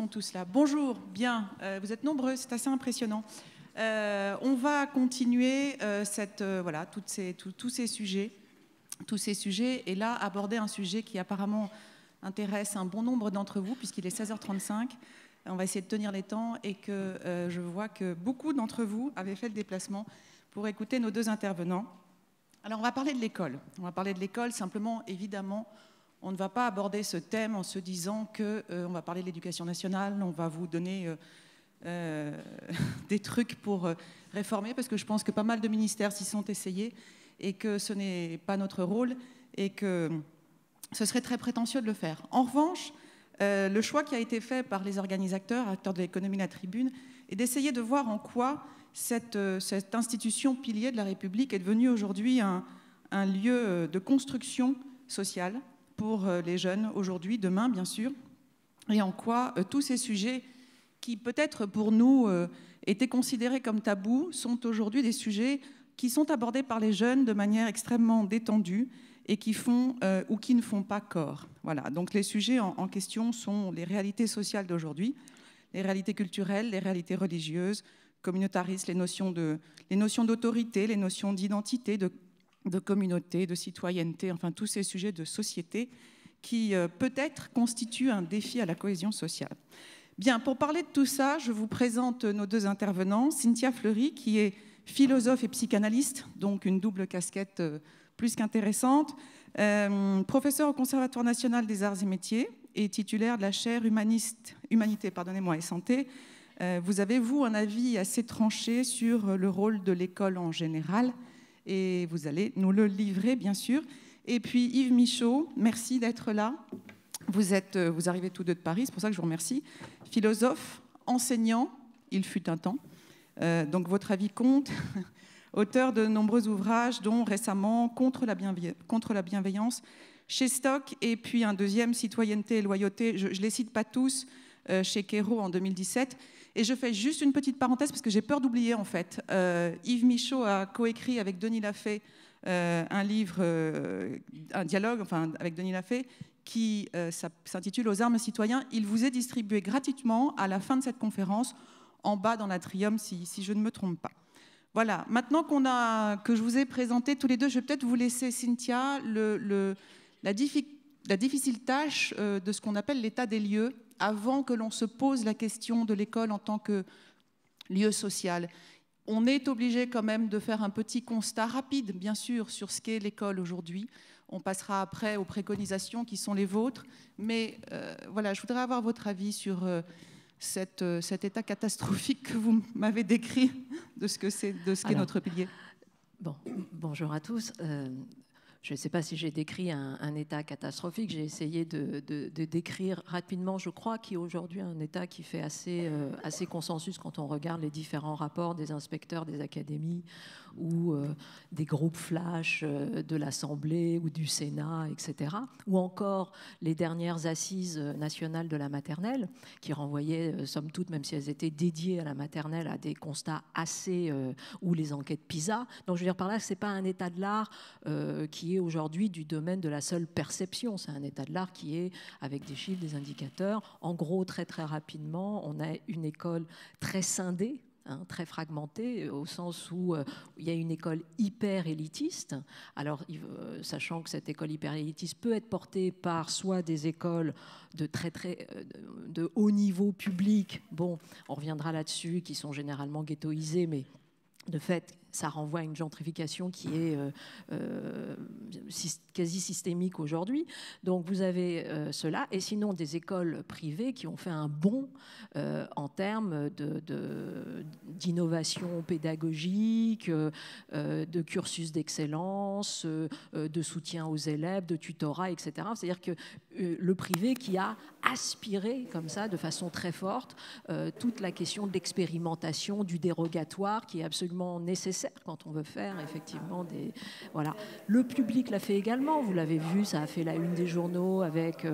sont tous là. Bonjour, bien, vous êtes nombreux, c'est assez impressionnant. On va continuer voilà, tous ces sujets, et là aborder un sujet qui apparemment intéresse un bon nombre d'entre vous, puisqu'il est 16h35. On va essayer de tenir les temps et que je vois que beaucoup d'entre vous avaient fait le déplacement pour écouter nos deux intervenants. Alors on va parler de l'école. On va parler de l'école, simplement, évidemment, on ne va pas aborder ce thème en se disant qu'on va parler de l'éducation nationale, on va vous donner des trucs pour réformer, parce que je pense que pas mal de ministères s'y sont essayés et que ce n'est pas notre rôle et que ce serait très prétentieux de le faire. En revanche, le choix qui a été fait par les organisateurs, acteurs de l'économie de la Tribune, est d'essayer de voir en quoi cette institution pilier de la République est devenue aujourd'hui un lieu de construction sociale pour les jeunes aujourd'hui, demain bien sûr, et en quoi tous ces sujets qui peut-être pour nous étaient considérés comme tabous sont aujourd'hui des sujets qui sont abordés par les jeunes de manière extrêmement détendue et qui font ou qui ne font pas corps. Voilà. Donc les sujets en question sont les réalités sociales d'aujourd'hui, les réalités culturelles, les réalités religieuses, communautaristes, les notions d'autorité, les notions d'identité, de communauté, de citoyenneté, enfin tous ces sujets de société qui peut-être constituent un défi à la cohésion sociale. Bien, pour parler de tout ça, je vous présente nos deux intervenants. Cynthia Fleury, qui est philosophe et psychanalyste, donc une double casquette plus qu'intéressante, professeure au Conservatoire national des arts et métiers et titulaire de la chaire Humanité et santé. Vous avez, vous, un avis assez tranché sur le rôle de l'école en général et vous allez nous le livrer, bien sûr. Et puis Yves Michaud, merci d'être là. Vous arrivez tous deux de Paris, c'est pour ça que je vous remercie. Philosophe, enseignant, il fut un temps. Donc votre avis compte. Auteur de nombreux ouvrages, dont récemment Contre la bienveillance chez Stock, et puis un deuxième, Citoyenneté et loyauté, je ne les cite pas tous, chez Kero en 2017. Et je fais juste une petite parenthèse parce que j'ai peur d'oublier en fait. Yves Michaud a coécrit avec Denis Lafay un livre, un dialogue, enfin avec Denis Lafay, qui s'intitule Aux armes citoyens. Il vous est distribué gratuitement à la fin de cette conférence, en bas dans l'atrium, si je ne me trompe pas. Voilà, maintenant que je vous ai présenté tous les deux, je vais peut-être vous laisser, Cynthia, la difficile tâche de ce qu'on appelle l'état des lieux, avant que l'on se pose la question de l'école en tant que lieu social. On est obligé quand même de faire un petit constat rapide, bien sûr, sur ce qu'est l'école aujourd'hui. On passera après aux préconisations qui sont les vôtres. Mais voilà, je voudrais avoir votre avis sur cet état catastrophique que vous m'avez décrit de ce qu'est notre pilier. Bon, bonjour à tous. Je ne sais pas si j'ai décrit un état catastrophique. J'ai essayé de décrire rapidement, je crois, qu'il y a aujourd'hui un état qui fait assez consensus quand on regarde les différents rapports des inspecteurs des académies ou des groupes flash de l'Assemblée ou du Sénat, etc. Ou encore les dernières assises nationales de la maternelle qui renvoyaient, somme toute, même si elles étaient dédiées à la maternelle, à des constats assez... ou les enquêtes PISA. Donc je veux dire par là, ce n'est pas un état de l'art qui est aujourd'hui du domaine de la seule perception. C'est un état de l'art qui est avec des chiffres, des indicateurs. En gros, très très rapidement, on a une école très scindée, très fragmentée, au sens où il y a une école hyper élitiste. Alors, sachant que cette école hyper élitiste peut être portée par soit des écoles de haut niveau public, bon, on reviendra là-dessus, qui sont généralement ghettoisées, mais de fait, ça renvoie à une gentrification qui est quasi systémique aujourd'hui. Donc vous avez cela, et sinon des écoles privées qui ont fait un bond en termes d'innovation pédagogique, de cursus d'excellence, de soutien aux élèves, de tutorat, etc. C'est-à-dire que le privé qui a aspiré comme ça, de façon très forte, toute la question de l'expérimentation, du dérogatoire, qui est absolument nécessaire quand on veut faire effectivement des... Voilà. Le public l'a fait également, vous l'avez vu, ça a fait la une des journaux avec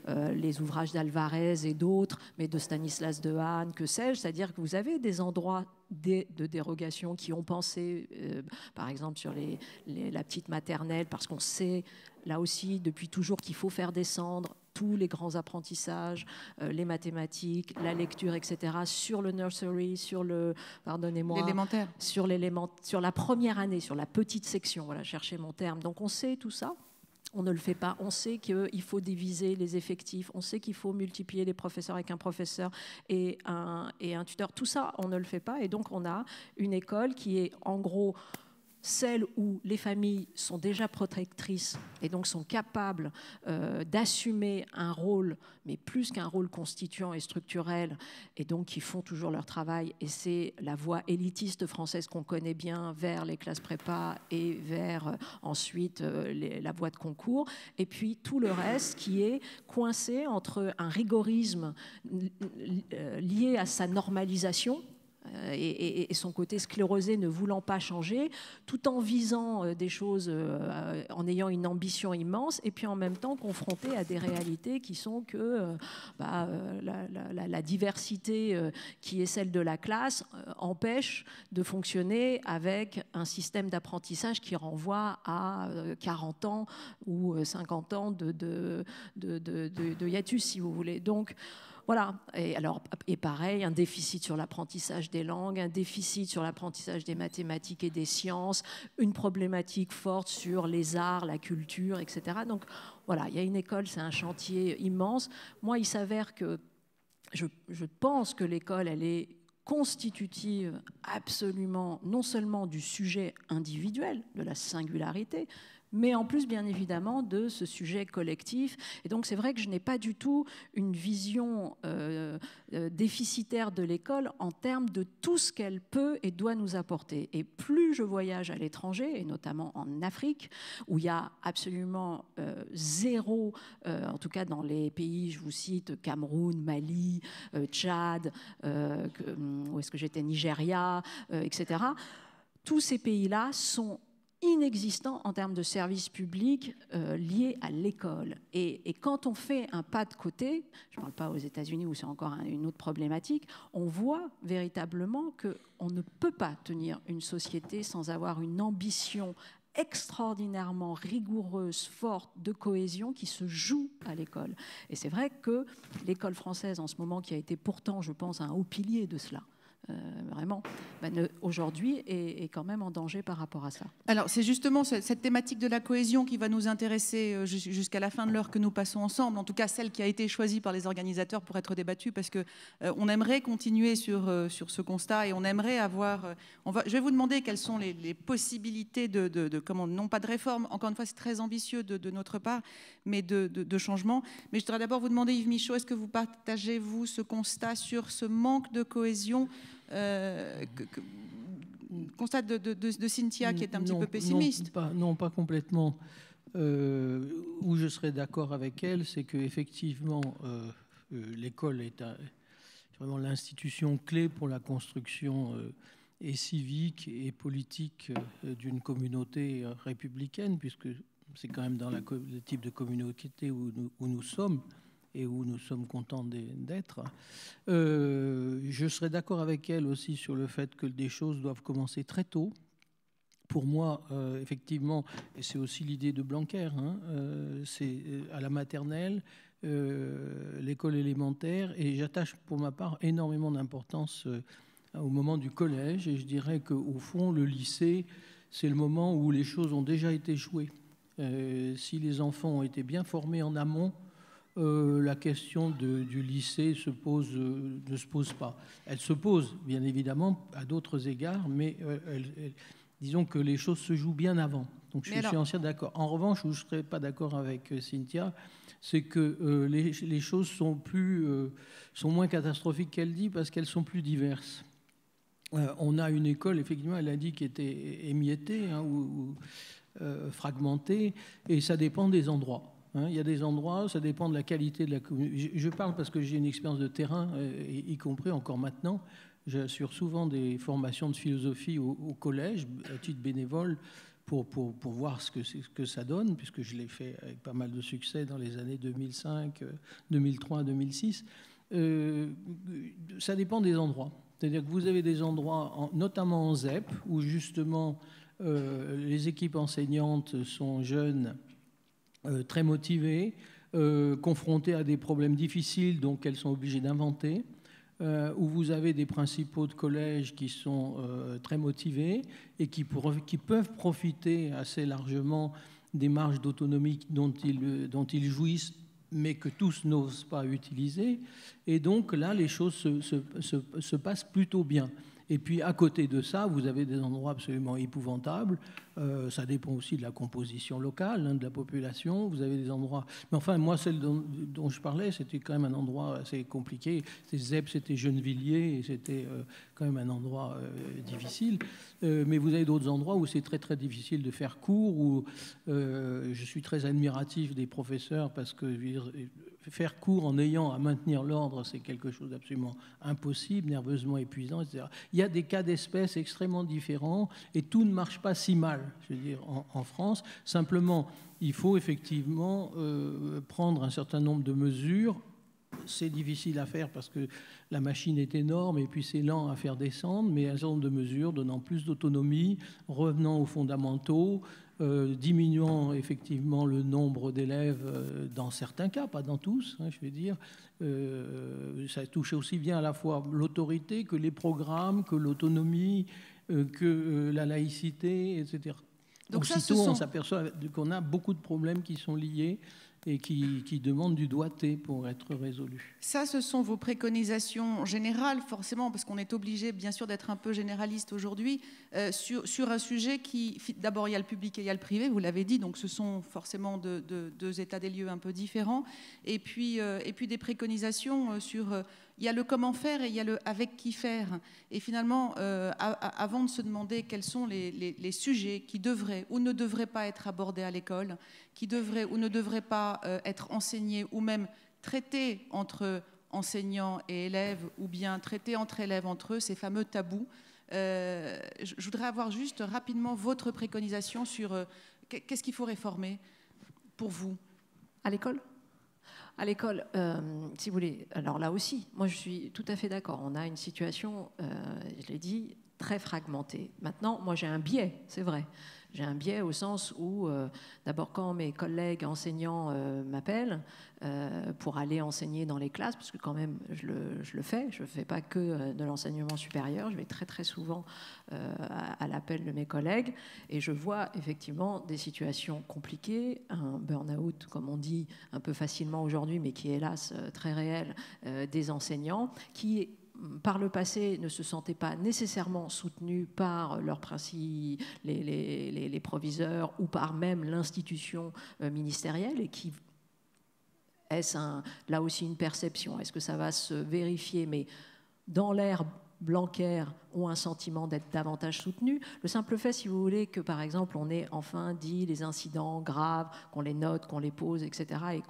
les ouvrages d'Alvarez et d'autres, mais de Stanislas Dehaene, que sais-je, c'est-à-dire que vous avez des endroits de dérogation qui ont pensé, par exemple sur la petite maternelle, parce qu'on sait là aussi depuis toujours qu'il faut faire descendre tous les grands apprentissages, les mathématiques, la lecture, etc., sur le nursery, sur le, pardonnez-moi, l'élémentaire, sur la première année, sur la petite section, voilà, chercher mon terme. Donc on sait tout ça. On ne le fait pas. On sait qu'il faut diviser les effectifs. On sait qu'il faut multiplier les professeurs avec un professeur et un tuteur. Tout ça, on ne le fait pas. Et donc, on a une école qui est, en gros, celle où les familles sont déjà protectrices et donc sont capables d'assumer un rôle, mais plus qu'un rôle constituant et structurel, et donc qui font toujours leur travail. Et c'est la voie élitiste française qu'on connaît bien vers les classes prépa et vers ensuite la voie de concours. Et puis tout le reste qui est coincé entre un rigorisme lié à sa normalisation, et son côté sclérosé ne voulant pas changer, tout en visant des choses, en ayant une ambition immense, et puis en même temps confronté à des réalités qui sont que la diversité qui est celle de la classe empêche de fonctionner avec un système d'apprentissage qui renvoie à 40 ans ou 50 ans de hiatus, si vous voulez. Donc, voilà, et pareil, un déficit sur l'apprentissage des langues, un déficit sur l'apprentissage des mathématiques et des sciences, une problématique forte sur les arts, la culture, etc. Donc voilà, il y a une école, c'est un chantier immense. Moi, il s'avère que je pense que l'école, elle est constitutive absolument, non seulement du sujet individuel, de la singularité, mais en plus, bien évidemment, de ce sujet collectif. Et donc, c'est vrai que je n'ai pas du tout une vision déficitaire de l'école en termes de tout ce qu'elle peut et doit nous apporter. Et plus je voyage à l'étranger, et notamment en Afrique, où il y a absolument zéro, en tout cas dans les pays, je vous cite, Cameroun, Mali, Tchad, où est-ce que j'étais, Nigeria, etc. Tous ces pays-là sont inexistants en termes de services publics liés à l'école. Et quand on fait un pas de côté, je ne parle pas aux États-Unis où c'est encore une autre problématique, on voit véritablement qu'on ne peut pas tenir une société sans avoir une ambition extraordinairement rigoureuse, forte, de cohésion qui se joue à l'école. Et c'est vrai que l'école française en ce moment, qui a été pourtant, je pense, un haut pilier de cela, vraiment, aujourd'hui est quand même en danger par rapport à ça. Alors c'est justement cette thématique de la cohésion qui va nous intéresser jusqu'à la fin de l'heure que nous passons ensemble, en tout cas celle qui a été choisie par les organisateurs pour être débattue, parce que on aimerait continuer sur ce constat et on aimerait avoir... je vais vous demander quelles sont les possibilités comment, non pas de réforme, encore une fois c'est très ambitieux de notre part, mais de changement. Mais je voudrais d'abord vous demander, Yves Michaud, est-ce que vous partagez, vous, ce constat sur ce manque de cohésion constat de Cynthia qui est un petit peu pessimiste? Non, pas complètement. Où je serais d'accord avec elle, c'est qu'effectivement, l'école est vraiment l'institution clé pour la construction et civique et politique d'une communauté républicaine, puisque c'est quand même dans le type de communauté où nous sommes et où nous sommes contents d'être. Je serais d'accord avec elle aussi sur le fait que des choses doivent commencer très tôt. Pour moi, effectivement, et c'est aussi l'idée de Blanquer, c'est à la maternelle, l'école élémentaire, et j'attache pour ma part énormément d'importance au moment du collège, et je dirais qu'au fond, le lycée, c'est le moment où les choses ont déjà été jouées. Si les enfants ont été bien formés en amont, la question du lycée ne se pose pas. Elle se pose, bien évidemment, à d'autres égards, mais disons que les choses se jouent bien avant. Donc je suis entièrement d'accord. En revanche, où je ne serais pas d'accord avec Cynthia, c'est que les choses sont moins catastrophiques qu'elle dit, parce qu'elles sont plus diverses. On a une école, effectivement, elle a dit, qui était émiettée ou fragmentée, et ça dépend des endroits. Il y a des endroits, ça dépend de la qualité de la communauté. Je parle parce que j'ai une expérience de terrain, y compris encore maintenant. J'assure souvent des formations de philosophie au collège, à titre bénévole, pour voir ce que ça donne, puisque je l'ai fait avec pas mal de succès dans les années 2005, 2003, 2006. Ça dépend des endroits. C'est-à-dire que vous avez des endroits, notamment en ZEP, où justement les équipes enseignantes sont jeunes, très motivés, confrontées à des problèmes difficiles, donc elles sont obligées d'inventer, où vous avez des principaux de collège qui sont très motivés et qui peuvent profiter assez largement des marges d'autonomie dont ils jouissent, mais que tous n'osent pas utiliser. Et donc là, les choses se passent plutôt bien. Et puis à côté de ça, vous avez des endroits absolument épouvantables. Ça dépend aussi de la composition locale, hein, de la population. Vous avez des endroits... Mais enfin, moi, celle dont je parlais, c'était quand même un endroit assez compliqué. Zep, c'était Gennevilliers, et c'était quand même un endroit difficile. Mais vous avez d'autres endroits où c'est très, très difficile de faire cours, où je suis très admiratif des professeurs, parce que faire cours en ayant à maintenir l'ordre, c'est quelque chose d'absolument impossible, nerveusement épuisant, etc. Il y a des cas d'espèce extrêmement différents et tout ne marche pas si mal, je veux dire, en France. Simplement, il faut effectivement prendre un certain nombre de mesures. C'est difficile à faire parce que la machine est énorme et puis c'est lent à faire descendre, mais un certain nombre de mesures donnant plus d'autonomie, revenant aux fondamentaux, diminuant effectivement le nombre d'élèves dans certains cas, pas dans tous, hein, je vais dire. Ça touche aussi bien à la fois l'autorité que les programmes, que l'autonomie, que la laïcité, etc. Donc aussitôt, on s'aperçoit qu'on a beaucoup de problèmes qui sont liés et qui demandent du doigté pour être résolus. Ça, ce sont vos préconisations générales, forcément, parce qu'on est obligé, bien sûr, d'être un peu généraliste aujourd'hui, sur un sujet qui... D'abord, il y a le public et il y a le privé, vous l'avez dit, donc ce sont forcément deux états des lieux un peu différents. Et puis des préconisations sur... Il y a le comment faire et il y a le avec qui faire. Et finalement, avant de se demander quels sont les sujets qui devraient ou ne devraient pas être abordés à l'école, qui devraient ou ne devraient pas être enseignés ou même traités entre enseignants et élèves, ou bien traités entre élèves entre eux, ces fameux tabous. Je voudrais avoir juste rapidement votre préconisation sur qu'est-ce qu'il faut réformer pour vous. À l'école ? À l'école, si vous voulez, alors là aussi, moi je suis tout à fait d'accord. On a une situation, je l'ai dit, très fragmentée. Maintenant, moi j'ai un biais, c'est vrai. J'ai un biais au sens où, d'abord, quand mes collègues enseignants m'appellent pour aller enseigner dans les classes, parce que quand même, je le fais, je ne fais pas que de l'enseignement supérieur, je vais très très souvent à l'appel de mes collègues, et je vois effectivement des situations compliquées, un burn-out, comme on dit un peu facilement aujourd'hui, mais qui est hélas très réel, des enseignants, qui par le passé ne se sentaient pas nécessairement soutenus par leurs principes, les proviseurs ou par même l'institution ministérielle, et qui est-ce là aussi une perception, est-ce que ça va se vérifier, mais dans l'ère Blanquer ont un sentiment d'être davantage soutenus. Le simple fait, si vous voulez, que par exemple on ait enfin dit les incidents graves, qu'on les note, qu'on les pose, etc.,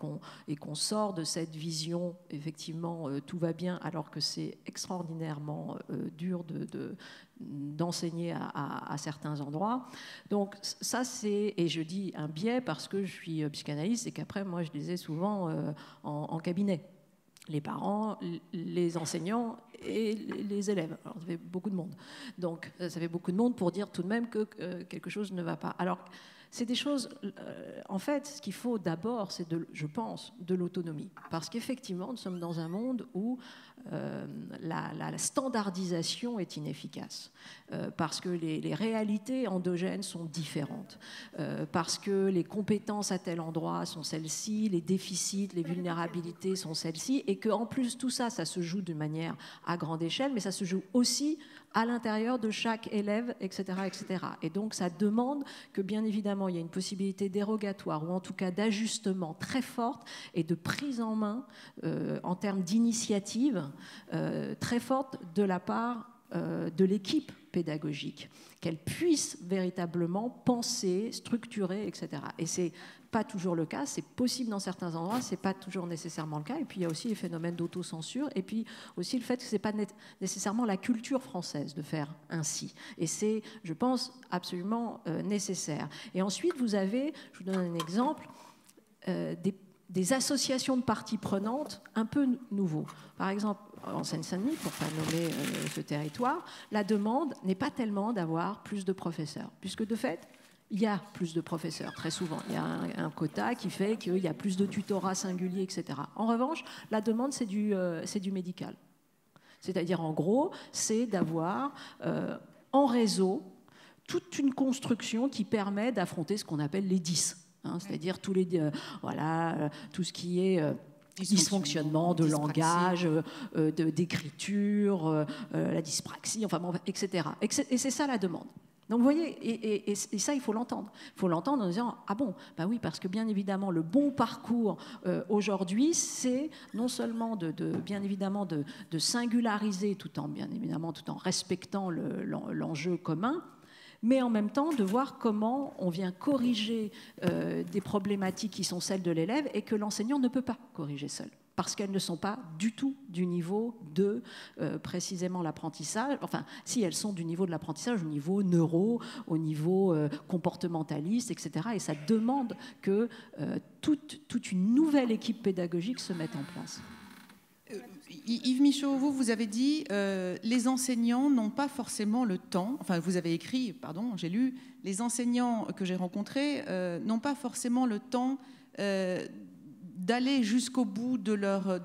et qu'on sort de cette vision, effectivement, tout va bien, alors que c'est extraordinairement dur d'enseigner à certains endroits. Donc ça, c'est, et je dis un biais parce que je suis psychanalyste et qu'après, moi, je les ai souvent en cabinet. Les parents, les enseignants et les élèves. Alors, ça fait beaucoup de monde. Donc, ça fait beaucoup de monde pour dire tout de même que quelque chose ne va pas. Alors, c'est des choses... en fait, ce qu'il faut d'abord, c'est, je pense, de l'autonomie. Parce qu'effectivement, nous sommes dans un monde où la standardisation est inefficace. Parce que les réalités endogènes sont différentes. Parce que les compétences à tel endroit sont celles-ci, les déficits, les vulnérabilités sont celles-ci, et qu'en plus, tout ça, ça se joue de manière à grande échelle, mais ça se joue aussi à l'intérieur de chaque élève, etc., etc. Et donc, ça demande que, bien évidemment, il y ait une possibilité dérogatoire, ou en tout cas d'ajustement très forte, et de prise en main, en termes d'initiative, très forte de la part de l'équipe pédagogique, qu'elle puisse véritablement penser, structurer, etc. Et c'est pas toujours le cas, c'est possible dans certains endroits, c'est pas toujours nécessairement le cas. Et puis il y a aussi les phénomènes d'autocensure, et puis aussi le fait que c'est pas nécessairement la culture française de faire ainsi. Et c'est, je pense, absolument nécessaire. Et ensuite, vous avez, je vous donne un exemple, des associations de parties prenantes un peu nouveaux. Par exemple, en Seine-Saint-Denis, pour ne pas nommer ce territoire, la demande n'est pas tellement d'avoir plus de professeurs, puisque de fait, il y a plus de professeurs, très souvent. Il y a un quota qui fait qu'il y a plus de tutorats singuliers, etc. En revanche, la demande, c'est du médical. C'est-à-dire, en gros, c'est d'avoir en réseau toute une construction qui permet d'affronter ce qu'on appelle les 10. C'est-à-dire tout ce qui est dysfonctionnement de langage, d'écriture, la dyspraxie, enfin, etc. Et c'est ça la demande. Donc vous voyez, et ça, il faut l'entendre. Il faut l'entendre en disant, ah bon, bah oui, parce que bien évidemment, le bon parcours aujourd'hui, c'est non seulement de singulariser tout en respectant l'enjeu commun, mais en même temps de voir comment on vient corriger des problématiques qui sont celles de l'élève et que l'enseignant ne peut pas corriger seul, parce qu'elles ne sont pas du tout du niveau de précisément l'apprentissage. Enfin, si elles sont du niveau de l'apprentissage, au niveau neuro, au niveau comportementaliste, etc. Et ça demande que toute une nouvelle équipe pédagogique se mette en place. Yves Michaud, vous avez dit les enseignants n'ont pas forcément le temps, enfin vous avez écrit, pardon, j'ai lu, les enseignants que j'ai rencontrés n'ont pas forcément le temps d'aller jusqu'au bout de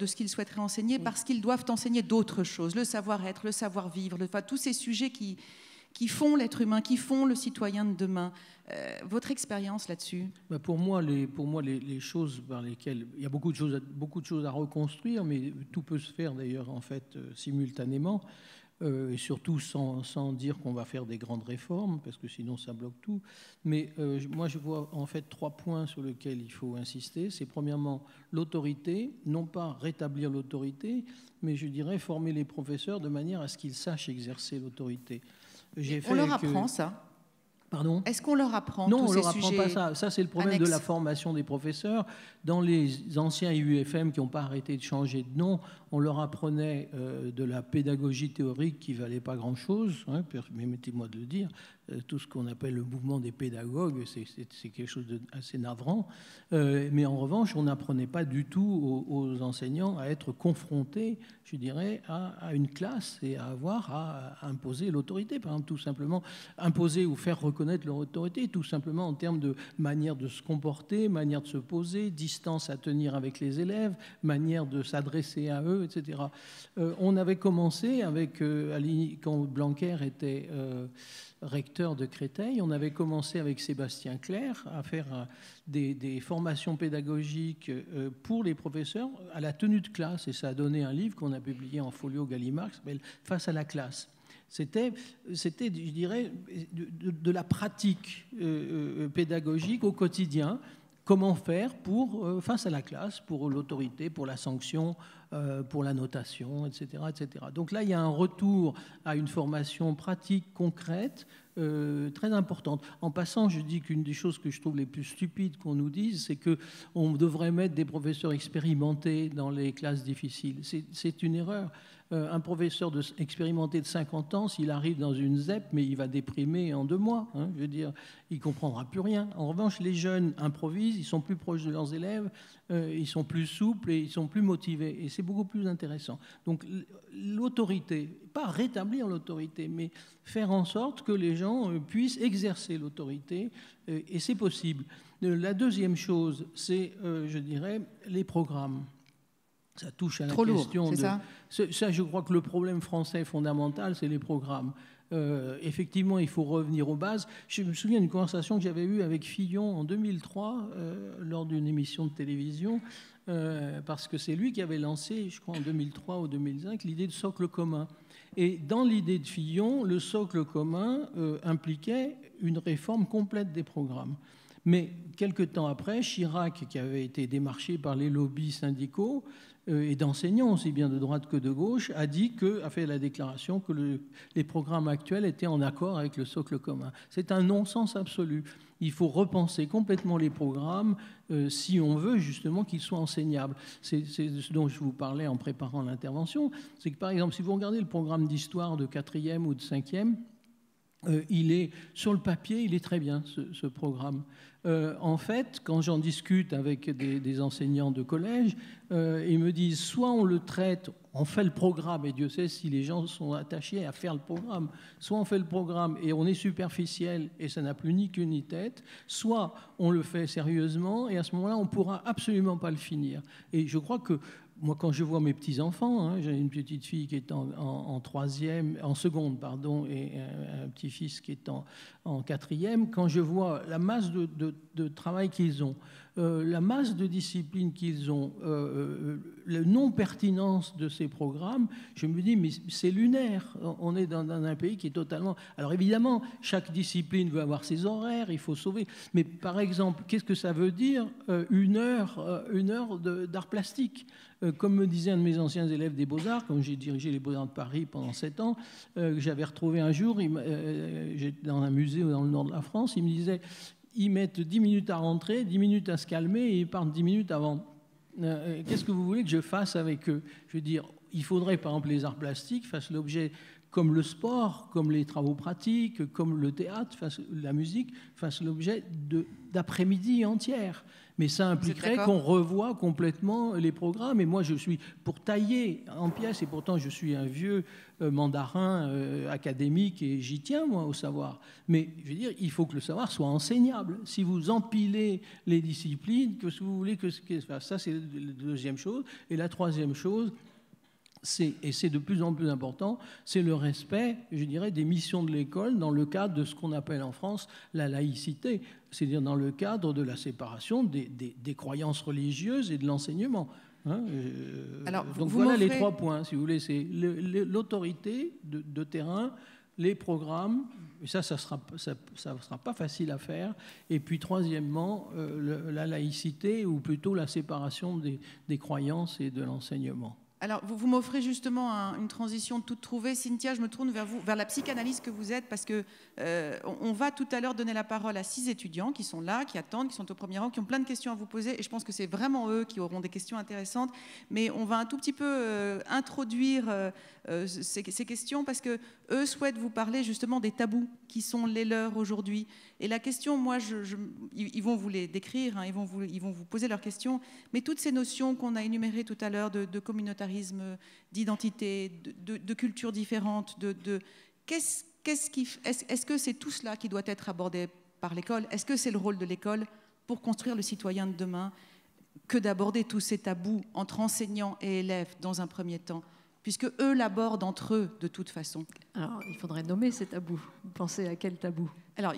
ce qu'ils souhaiteraient enseigner, parce qu'ils doivent enseigner d'autres choses, le savoir-être, le savoir-vivre, tous ces sujets qui font l'être humain, qui font le citoyen de demain. Votre expérience là-dessus? Pour moi, les choses par lesquelles il y a beaucoup de choses à reconstruire, mais tout peut se faire d'ailleurs en fait simultanément, et surtout sans dire qu'on va faire des grandes réformes, parce que sinon ça bloque tout. Mais moi, je vois en fait 3 points sur lesquels il faut insister. C'est premièrement l'autorité, non pas rétablir l'autorité, mais je dirais former les professeurs de manière à ce qu'ils sachent exercer l'autorité. On leur apprend ça? Pardon ? Est-ce qu'on leur apprend non, tous ces sujets? Non, on ne leur apprend pas ça. Ça, c'est le problème annexes. De la formation des professeurs. Dans les anciens IUFM qui n'ont pas arrêté de changer de nom, on leur apprenait de la pédagogie théorique qui ne valait pas grand-chose, hein, permettez-moi de le dire. Tout ce qu'on appelle le mouvement des pédagogues, c'est quelque chose d'assez navrant. Mais en revanche, on n'apprenait pas du tout aux enseignants à être confrontés, je dirais, à une classe et à avoir à imposer l'autorité. Par exemple, tout simplement, imposer ou faire reconnaître leur autorité, tout simplement en termes de manière de se comporter, manière de se poser, distance à tenir avec les élèves, manière de s'adresser à eux, etc. On avait commencé avec, quand Blanquer était recteur de Créteil, on avait commencé avec Sébastien Clerc à faire des formations pédagogiques pour les professeurs à la tenue de classe, et ça a donné un livre qu'on a publié en folio Gallimard qui s'appelle « Face à la classe ». C'était, je dirais, de la pratique pédagogique au quotidien. Comment faire face à la classe, pour l'autorité, pour la sanction, pour la notation, etc., etc. Donc là, il y a un retour à une formation pratique, concrète, très importante. En passant, je dis qu'une des choses que je trouve les plus stupides qu'on nous dise, c'est qu'on devrait mettre des professeurs expérimentés dans les classes difficiles. C'est une erreur. Un professeur expérimenté de 50 ans, s'il arrive dans une ZEP, mais il va déprimer en 2 mois. Hein, je veux dire, il ne comprendra plus rien. En revanche, les jeunes improvisent, ils sont plus proches de leurs élèves, ils sont plus souples et ils sont plus motivés. Et c'est beaucoup plus intéressant. Donc l'autorité, pas rétablir l'autorité, mais faire en sorte que les gens puissent exercer l'autorité, et c'est possible. La deuxième chose, c'est, je dirais, les programmes. Ça touche à la question de... Ça, je crois que le problème français fondamental, c'est les programmes. Effectivement, il faut revenir aux bases. Je me souviens d'une conversation que j'avais eue avec Fillon en 2003, lors d'une émission de télévision, parce que c'est lui qui avait lancé, je crois en 2003 ou 2005, l'idée de socle commun. Et dans l'idée de Fillon, le socle commun impliquait une réforme complète des programmes. Mais quelque temps après, Chirac, qui avait été démarché par les lobbies syndicaux et d'enseignants aussi bien de droite que de gauche, a fait la déclaration que les programmes actuels étaient en accord avec le socle commun. C'est un non-sens absolu. Il faut repenser complètement les programmes si on veut justement qu'ils soient enseignables. C'est ce dont je vous parlais en préparant l'intervention. C'est que par exemple, si vous regardez le programme d'histoire de 4e ou de 5e, il est sur le papier, il est très bien ce programme. En fait, quand j'en discute avec des enseignants de collège, ils me disent soit on le traite, on fait le programme, et Dieu sait si les gens sont attachés à faire le programme, soit on fait le programme et on est superficiel et ça n'a plus ni queue ni tête, soit on le fait sérieusement et à ce moment-là on ne pourra absolument pas le finir. Et je crois que moi, quand je vois mes petits-enfants, j'ai une petite fille qui est en seconde, pardon, et un petit-fils qui est en quatrième, quand je vois la masse de travail qu'ils ont, la masse de discipline qu'ils ont, la non-pertinence de ces programmes, je me dis, mais c'est lunaire. On est dans un pays qui est totalement... Alors évidemment, chaque discipline veut avoir ses horaires, il faut sauver. Mais par exemple, qu'est-ce que ça veut dire une heure d'art plastique? Comme me disait un de mes anciens élèves des Beaux-Arts, quand j'ai dirigé les Beaux-Arts de Paris pendant 7 ans, j'avais retrouvé un jour, j'étais dans un musée dans le nord de la France, il me disait, ils mettent 10 minutes à rentrer, 10 minutes à se calmer et ils partent 10 minutes avant. Qu'est-ce que vous voulez que je fasse avec eux? Je veux dire, il faudrait par exemple les arts plastiques fassent l'objet, comme le sport, comme les travaux pratiques, comme le théâtre, la musique, fassent l'objet d'après-midi entières. Mais ça impliquerait qu'on revoie complètement les programmes. Et moi, je suis pour tailler en pièces, et pourtant je suis un vieux mandarin académique et j'y tiens, moi, au savoir. Mais je veux dire, il faut que le savoir soit enseignable. Si vous empilez les disciplines, que si vous voulez que ça, c'est la deuxième chose. Et la troisième chose, et c'est de plus en plus important, c'est le respect, je dirais, des missions de l'école dans le cadre de ce qu'on appelle en France la laïcité, c'est-à-dire dans le cadre de la séparation des croyances religieuses et de l'enseignement. Alors, donc voilà les 3 points, si vous voulez, c'est l'autorité de terrain, les programmes, et ça sera pas facile à faire, et puis troisièmement, la laïcité, ou plutôt la séparation des croyances et de l'enseignement. Alors, vous m'offrez justement une transition toute trouvée. Cynthia, je me tourne vers vous, vers la psychanalyste que vous êtes, parce que on va tout à l'heure donner la parole à 6 étudiants qui sont là, qui attendent, qui sont au premier rang, qui ont plein de questions à vous poser, et je pense que c'est vraiment eux qui auront des questions intéressantes. Mais on va un tout petit peu introduire ces questions, parce que eux souhaitent vous parler justement des tabous qui sont les leurs aujourd'hui. Et la question, moi, ils vont vous les décrire, ils vont vous poser leurs questions, mais toutes ces notions qu'on a énumérées tout à l'heure de communautarisme, d'identité, de cultures différentes, est-ce que c'est tout cela qui doit être abordé par l'école? Est-ce que c'est le rôle de l'école pour construire le citoyen de demain que d'aborder tous ces tabous entre enseignants et élèves dans un premier temps, puisque eux l'abordent entre eux de toute façon? Alors, il faudrait nommer ces tabous. Vous pensez à quel tabou? Alors,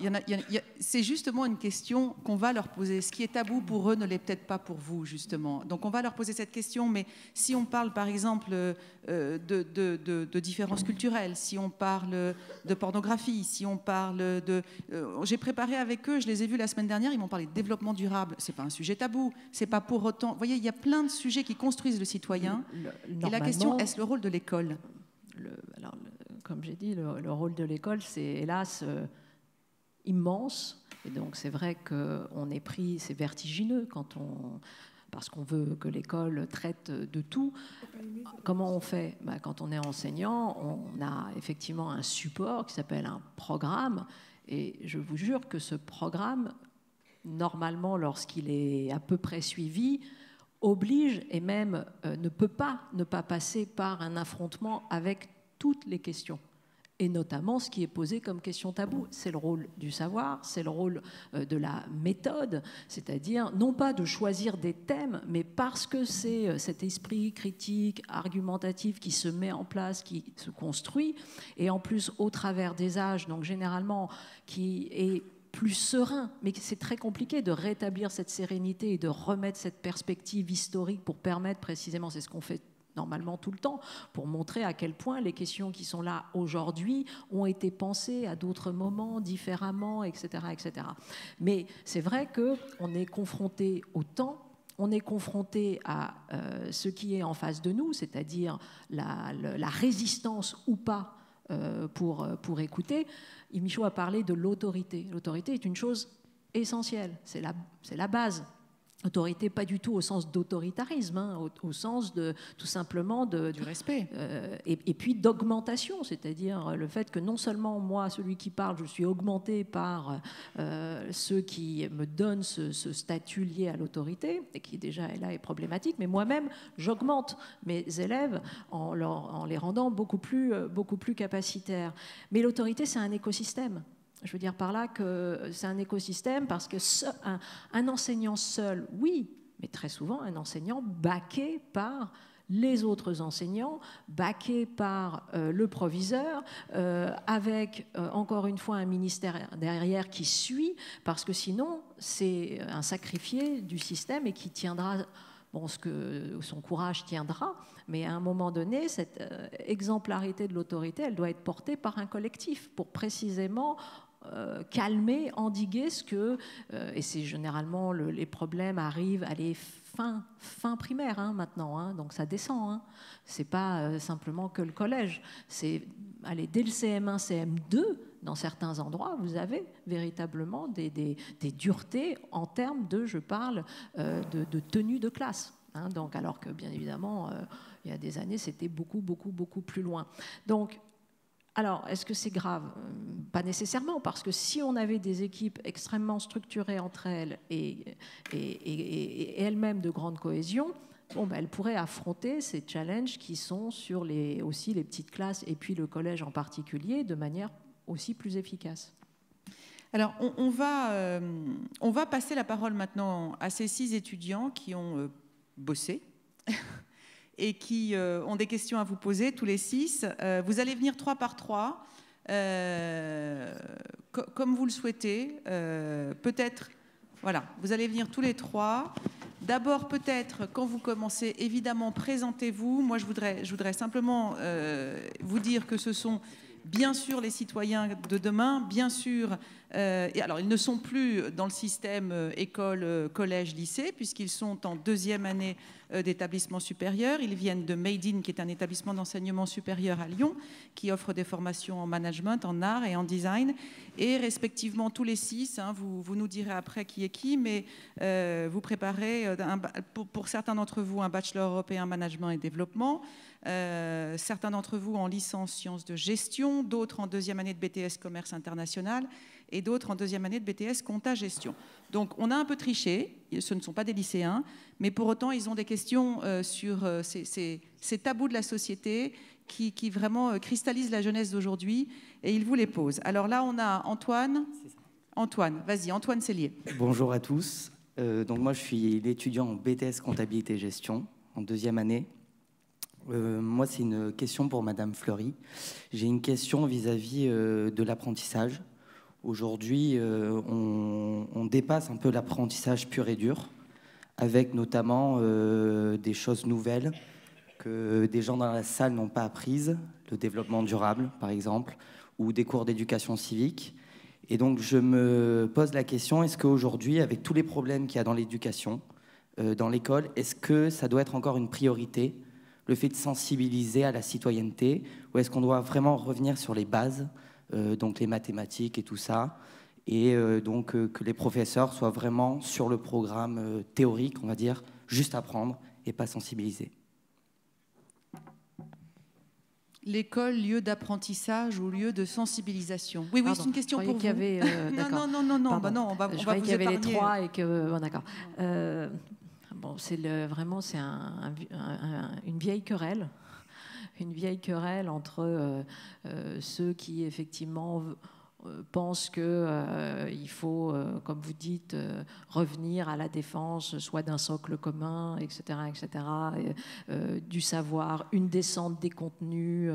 c'est justement une question qu'on va leur poser. Ce qui est tabou pour eux ne l'est peut-être pas pour vous, justement. Donc, on va leur poser cette question, mais si on parle, par exemple, de différences culturelles, si on parle de pornographie, si on parle de... j'ai préparé avec eux, je les ai vus la semaine dernière, ils m'ont parlé de développement durable. C'est pas un sujet tabou, c'est pas pour autant... Vous voyez, il y a plein de sujets qui construisent le citoyen. Et la question, est-ce le rôle de l'école? Comme j'ai dit, le rôle de l'école, c'est hélas... immense, et donc c'est vrai qu'on est pris, c'est vertigineux parce qu'on veut que l'école traite de tout. Comment on fait? Quand on est enseignant, on a effectivement un support qui s'appelle un programme, et je vous jure que ce programme, normalement, lorsqu'il est à peu près suivi, oblige et même ne peut pas ne pas passer par un affrontement avec toutes les questions. Et notamment ce qui est posé comme question taboue. C'est le rôle du savoir, c'est le rôle de la méthode, c'est-à-dire non pas de choisir des thèmes, mais parce que c'est cet esprit critique, argumentatif qui se met en place, qui se construit, et en plus au travers des âges, donc généralement qui est plus serein, mais c'est très compliqué de rétablir cette sérénité et de remettre cette perspective historique pour permettre précisément, c'est ce qu'on fait normalement tout le temps, pour montrer à quel point les questions qui sont là aujourd'hui ont été pensées à d'autres moments, différemment, etc., etc. Mais c'est vrai qu'on est confronté au temps, on est confronté à ce qui est en face de nous, c'est-à-dire la résistance ou pas pour écouter. Et Michaud a parlé de l'autorité. L'autorité est une chose essentielle, c'est la base. Autorité, pas du tout au sens d'autoritarisme, hein, au sens de tout simplement du respect. Et puis d'augmentation, c'est-à-dire le fait que non seulement moi, celui qui parle, je suis augmenté par ceux qui me donnent ce statut lié à l'autorité, et qui déjà là est problématique, mais moi-même, j'augmente mes élèves en les rendant beaucoup plus capacitaires. Mais l'autorité, c'est un écosystème. Je veux dire par là que c'est un écosystème parce que un enseignant seul, oui, mais très souvent un enseignant backé par les autres enseignants, backé par le proviseur, avec encore une fois un ministère derrière qui suit, parce que sinon c'est un sacrifié du système et qui tiendra... Bon, son courage tiendra, mais à un moment donné, cette exemplarité de l'autorité, elle doit être portée par un collectif pour précisément calmer, endiguer ce que, et c'est généralement les problèmes arrivent à les fin primaire hein, maintenant, hein, donc ça descend. Hein. C'est pas simplement que le collège, c'est aller dès le CM1, CM2. Dans certains endroits, vous avez véritablement des duretés en termes de, je parle, de tenue de classe. Hein, donc, alors que, bien évidemment, il y a des années, c'était beaucoup plus loin. Donc, alors, est-ce que c'est grave? Pas nécessairement, parce que si on avait des équipes extrêmement structurées entre elles et elles-mêmes de grande cohésion, bon, ben, elles pourraient affronter ces challenges qui sont sur aussi les petites classes et puis le collège en particulier de manière aussi plus efficace. Alors, on va passer la parole maintenant à ces 6 étudiants qui ont bossé et qui ont des questions à vous poser, tous les 6. Vous allez venir 3 par 3, comme vous le souhaitez. Peut-être, voilà, vous allez venir tous les 3. D'abord, peut-être, quand vous commencez, évidemment, présentez-vous. Moi, je voudrais simplement vous dire que ce sont bien sûr les citoyens de demain, bien sûr. Et alors, ils ne sont plus dans le système école, collège, lycée, puisqu'ils sont en 2e année d'établissement supérieur. Ils viennent de Made In, qui est un établissement d'enseignement supérieur à Lyon, qui offre des formations en management, en art et en design. Et respectivement, tous les 6, hein, vous nous direz après qui est qui, mais vous préparez, pour certains d'entre vous, un bachelor européen management et développement. Certains d'entre vous en licence sciences de gestion, d'autres en 2e année de BTS commerce international et d'autres en 2e année de BTS compta gestion. Donc on a un peu triché, ce ne sont pas des lycéens, mais pour autant ils ont des questions sur ces tabous de la société qui vraiment cristallisent la jeunesse d'aujourd'hui et ils vous les posent. Alors là on a Antoine. Antoine, vas-y, Antoine Cellier. Bonjour à tous. Donc moi je suis l'étudiant en BTS comptabilité gestion en 2e année. Moi, c'est une question pour Madame Fleury. J'ai une question vis-à-vis de l'apprentissage. Aujourd'hui, on dépasse un peu l'apprentissage pur et dur, avec notamment des choses nouvelles que des gens dans la salle n'ont pas apprises, le développement durable, par exemple, ou des cours d'éducation civique. Et donc, je me pose la question, est-ce qu'aujourd'hui, avec tous les problèmes qu'il y a dans l'éducation, dans l'école, est-ce que ça doit être encore une priorité, le fait de sensibiliser à la citoyenneté, ou est-ce qu'on doit vraiment revenir sur les bases, donc les mathématiques et tout ça, et donc que les professeurs soient vraiment sur le programme théorique, on va dire, juste apprendre et pas sensibiliser. L'école, lieu d'apprentissage ou lieu de sensibilisation. Oui, oui, c'est une question pour vous. Avait, non, bah non, on va vous épargner. Je croyais qu'il y avait les 3 et que... Bon, d'accord. Bon, c'est une vieille querelle. Une vieille querelle entre ceux qui, effectivement, pensent qu'il faut, comme vous dites, revenir à la défense, soit d'un socle commun, etc., du savoir, une descente des contenus,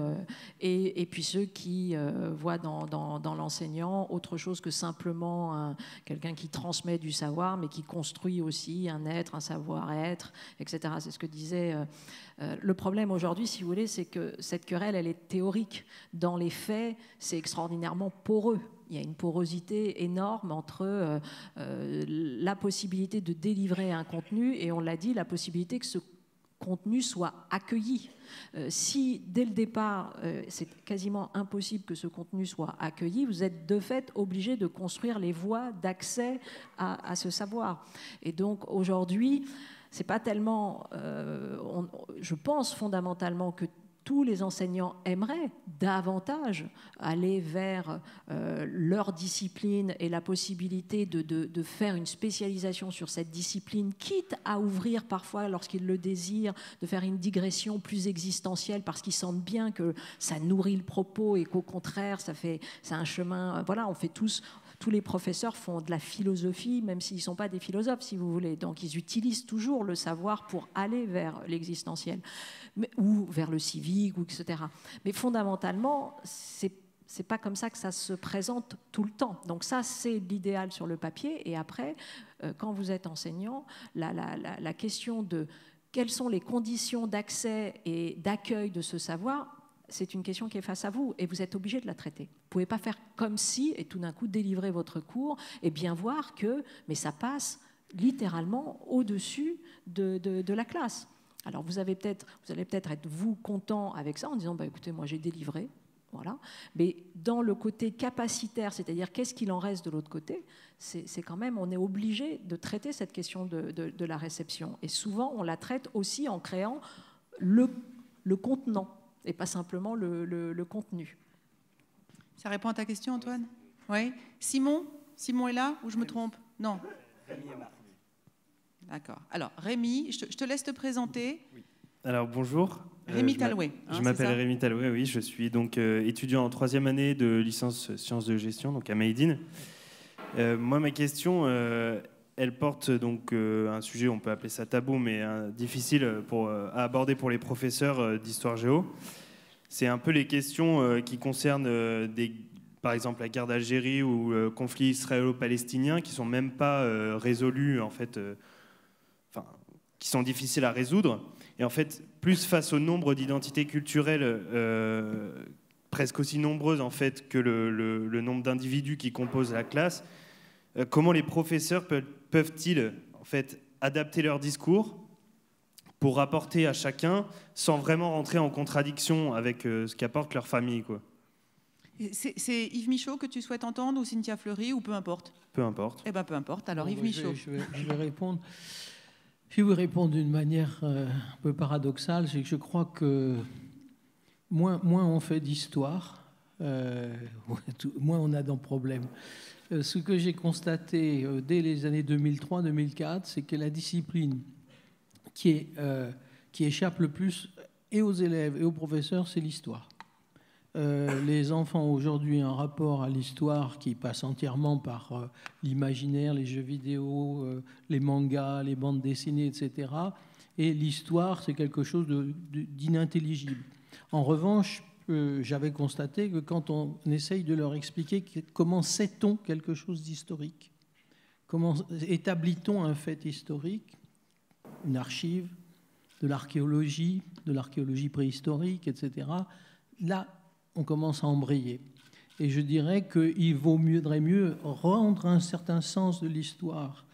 et puis ceux qui voient dans l'enseignant autre chose que simplement quelqu'un qui transmet du savoir, mais qui construit aussi un être, un savoir-être, etc. C'est ce que disait... le problème aujourd'hui, si vous voulez, c'est que cette querelle, elle est théorique. Dans les faits, c'est extraordinairement poreux. Il y a une porosité énorme entre la possibilité de délivrer un contenu et, on l'a dit, la possibilité que ce contenu soit accueilli. Si, dès le départ, c'est quasiment impossible que ce contenu soit accueilli, vous êtes de fait obligé de construire les voies d'accès à ce savoir. Et donc, aujourd'hui, c'est pas tellement... je pense fondamentalement que tous les enseignants aimeraient davantage aller vers leur discipline et la possibilité de faire une spécialisation sur cette discipline, quitte à ouvrir parfois, lorsqu'ils le désirent, de faire une digression plus existentielle parce qu'ils sentent bien que ça nourrit le propos et qu'au contraire, c'est un chemin... Voilà, on fait tous les professeurs font de la philosophie, même s'ils ne sont pas des philosophes, si vous voulez. Donc, ils utilisent toujours le savoir pour aller vers l'existentiel, ou vers le civique, ou etc. Mais fondamentalement, c'est pas comme ça que ça se présente tout le temps. Donc ça, c'est l'idéal sur le papier. Et après, quand vous êtes enseignant, la question de quelles sont les conditions d'accès et d'accueil de ce savoir, c'est une question qui est face à vous et vous êtes obligé de la traiter. Vous ne pouvez pas faire comme si et tout d'un coup délivrer votre cours et bien voir que mais ça passe littéralement au-dessus de la classe. Alors vous allez peut-être être vous content avec ça en disant bah, écoutez, moi j'ai délivré, voilà. Mais dans le côté capacitaire, c'est-à-dire qu'est-ce qu'il en reste de l'autre côté, c'est quand même, on est obligé de traiter cette question de la réception. Et souvent on la traite aussi en créant le contenant et pas simplement le contenu. Ça répond à ta question, Antoine? Oui. Simon est là ou je me trompe? Non. Rémi est là. D'accord. Alors, Rémi, je te laisse te présenter. Oui. Alors, bonjour. Rémi Talouet. Je m'appelle Rémi Talouet, oui. Je suis donc étudiant en 3e année de licence sciences de gestion, donc à Made in. Moi, ma question, elle porte donc un sujet, on peut appeler ça tabou, mais difficile à aborder pour les professeurs d'histoire géo. C'est un peu les questions qui concernent par exemple la guerre d'Algérie ou le conflit israélo-palestinien qui sont même pas résolus en fait. Qui sont difficiles à résoudre. Et en fait, plus face au nombre d'identités culturelles presque aussi nombreuses en fait, que le nombre d'individus qui composent la classe, comment les professeurs peuvent-ils en fait, adapter leur discours pour apporter à chacun sans vraiment rentrer en contradiction avec ce qu'apporte leur famille, quoi. C'est Yves Michaud que tu souhaites entendre ou Cynthia Fleury ou peu importe? Peu importe. Eh bien, peu importe. Alors, Yves Michaud. Je vais répondre. Je vais vous répondre d'une manière un peu paradoxale, c'est que je crois que moins on fait d'histoire, moins on a de problèmes. Ce que j'ai constaté dès les années 2003-2004, c'est que la discipline qui échappe le plus et aux élèves et aux professeurs, c'est l'histoire. Les enfants aujourd'hui ont un rapport à l'histoire qui passe entièrement par l'imaginaire, les jeux vidéo, les mangas, les bandes dessinées, etc. Et l'histoire, c'est quelque chose d'inintelligible. En revanche, j'avais constaté que quand on essaye de leur expliquer comment sait-on quelque chose d'historique, comment établit-on un fait historique, une archive, de l'archéologie préhistorique, etc., là, on commence à embrayer. Et je dirais qu'il vaudrait mieux rendre un certain sens de l'histoire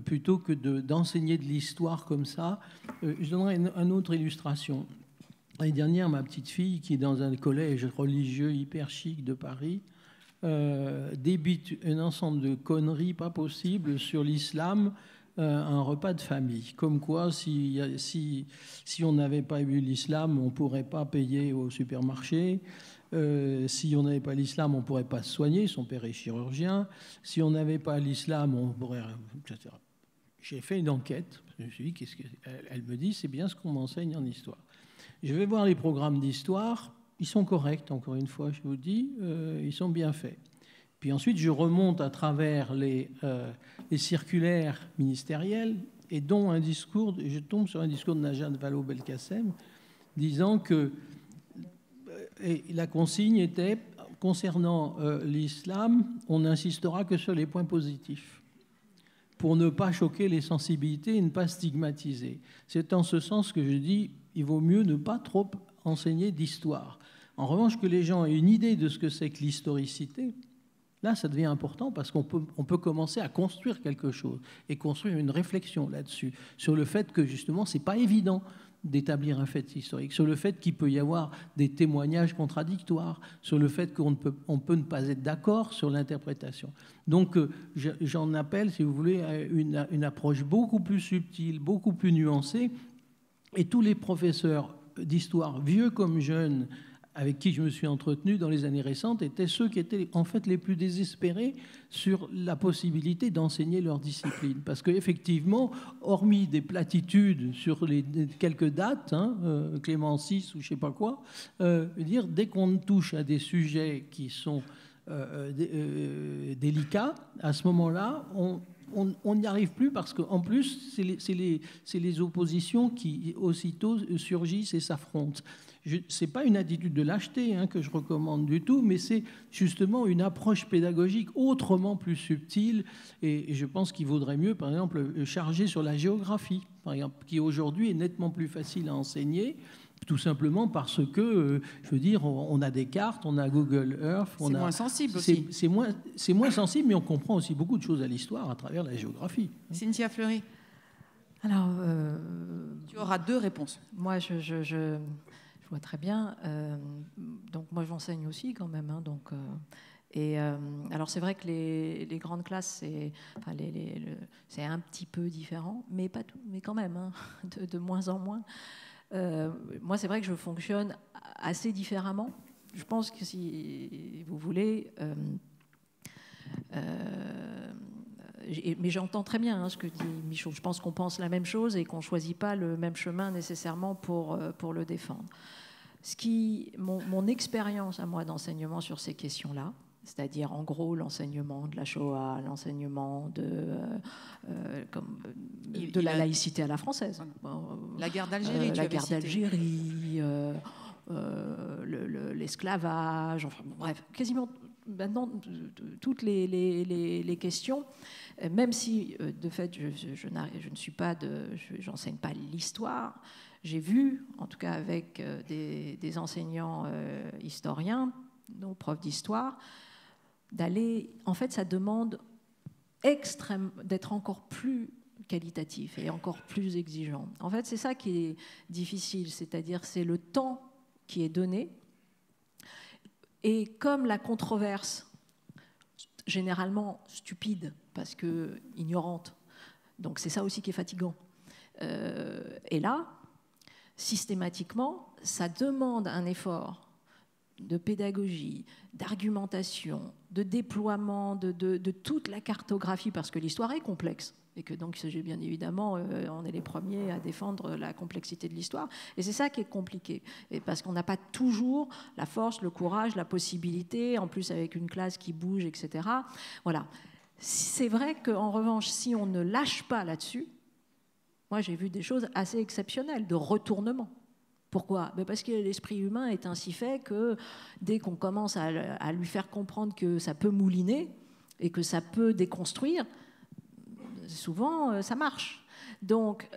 plutôt que d'enseigner de l'histoire comme ça. Je donnerai une autre illustration. L'année dernière, ma petite fille, qui est dans un collège religieux hyper chic de Paris, débite un ensemble de conneries pas possibles sur l'islam, un repas de famille. Comme quoi, si on n'avait pas eu l'islam, on ne pourrait pas payer au supermarché. Si on n'avait pas l'islam, on ne pourrait pas se soigner. Son père est chirurgien. Si on n'avait pas l'islam, on pourrait... etc. J'ai fait une enquête. Je me suis dit, elle me dit, c'est bien ce qu'on m'enseigne en histoire. Je vais voir les programmes d'histoire. Ils sont corrects, encore une fois, je vous dis. Ils sont bien faits. Puis ensuite, je remonte à travers les circulaires ministériels et dont un discours, je tombe sur un discours de Najat Vallaud-Belkacem disant que la consigne était, concernant l'islam, on n'insistera que sur les points positifs pour ne pas choquer les sensibilités et ne pas stigmatiser. C'est en ce sens que je dis il vaut mieux ne pas trop enseigner d'histoire. En revanche, que les gens aient une idée de ce que c'est que l'historicité, là, ça devient important parce qu'on peut commencer à construire quelque chose et construire une réflexion là-dessus, sur le fait que, justement, ce n'est pas évident d'établir un fait historique, sur le fait qu'il peut y avoir des témoignages contradictoires, sur le fait qu'on peut ne pas être d'accord sur l'interprétation. Donc j'en appelle, si vous voulez, à une approche beaucoup plus subtile, beaucoup plus nuancée, et tous les professeurs d'histoire, vieux comme jeunes, avec qui je me suis entretenu dans les années récentes, étaient ceux qui étaient en fait les plus désespérés sur la possibilité d'enseigner leur discipline. Parce qu'effectivement, hormis des platitudes sur les quelques dates, Clément VI ou je ne sais pas quoi, dire, dès qu'on touche à des sujets qui sont délicats, à ce moment-là, on n'y arrive plus parce qu'en plus, c'est les oppositions qui aussitôt surgissent et s'affrontent. Ce n'est pas une attitude de lâcheté que je recommande du tout, mais c'est justement une approche pédagogique autrement plus subtile. Et je pense qu'il vaudrait mieux, par exemple, charger sur la géographie, par exemple, qui aujourd'hui est nettement plus facile à enseigner, tout simplement parce que, je veux dire, on a des cartes, on a Google Earth. C'est moins sensible aussi. C'est moins sensible, mais on comprend aussi beaucoup de choses à l'histoire à travers la géographie. Cynthia Fleury. Alors, tu auras 2 réponses. Moi, je vois très bien. Donc, moi, j'enseigne aussi quand même. Alors, c'est vrai que les grandes classes, c'est un petit peu différent, mais pas tout, mais quand même, de moins en moins. Moi, c'est vrai que je fonctionne assez différemment. Je pense que si vous voulez... mais j'entends très bien ce que dit Michaud. Je pense qu'on pense la même chose et qu'on ne choisit pas le même chemin nécessairement pour le défendre. Mon expérience à moi d'enseignement sur ces questions-là, c'est-à-dire en gros l'enseignement de la Shoah, l'enseignement de la laïcité à la française. La guerre d'Algérie, la guerre d'Algérie, l'esclavage, enfin, bref, quasiment maintenant toutes les questions, même si de fait j'enseigne pas l'histoire, j'ai vu, en tout cas avec des enseignants historiens, nos profs d'histoire, en fait, ça demande d'être encore plus qualitatif et encore plus exigeant. En fait, c'est ça qui est difficile, c'est-à-dire c'est le temps qui est donné. Et comme la controverse, généralement stupide, parce que ignorante, donc c'est ça aussi qui est fatigant. Et là, systématiquement, ça demande un effort de pédagogie, d'argumentation, de déploiement de toute la cartographie, parce que l'histoire est complexe, et que donc il s'agit bien évidemment, on est les premiers à défendre la complexité de l'histoire, et c'est ça qui est compliqué, et parce qu'on n'a pas toujours la force, le courage, la possibilité, en plus avec une classe qui bouge, etc. Voilà. C'est vrai qu'en revanche, si on ne lâche pas là-dessus, moi j'ai vu des choses assez exceptionnelles, de retournement. Pourquoi ? Parce que l'esprit humain est ainsi fait que dès qu'on commence à lui faire comprendre que ça peut mouliner et que ça peut déconstruire, souvent ça marche. Donc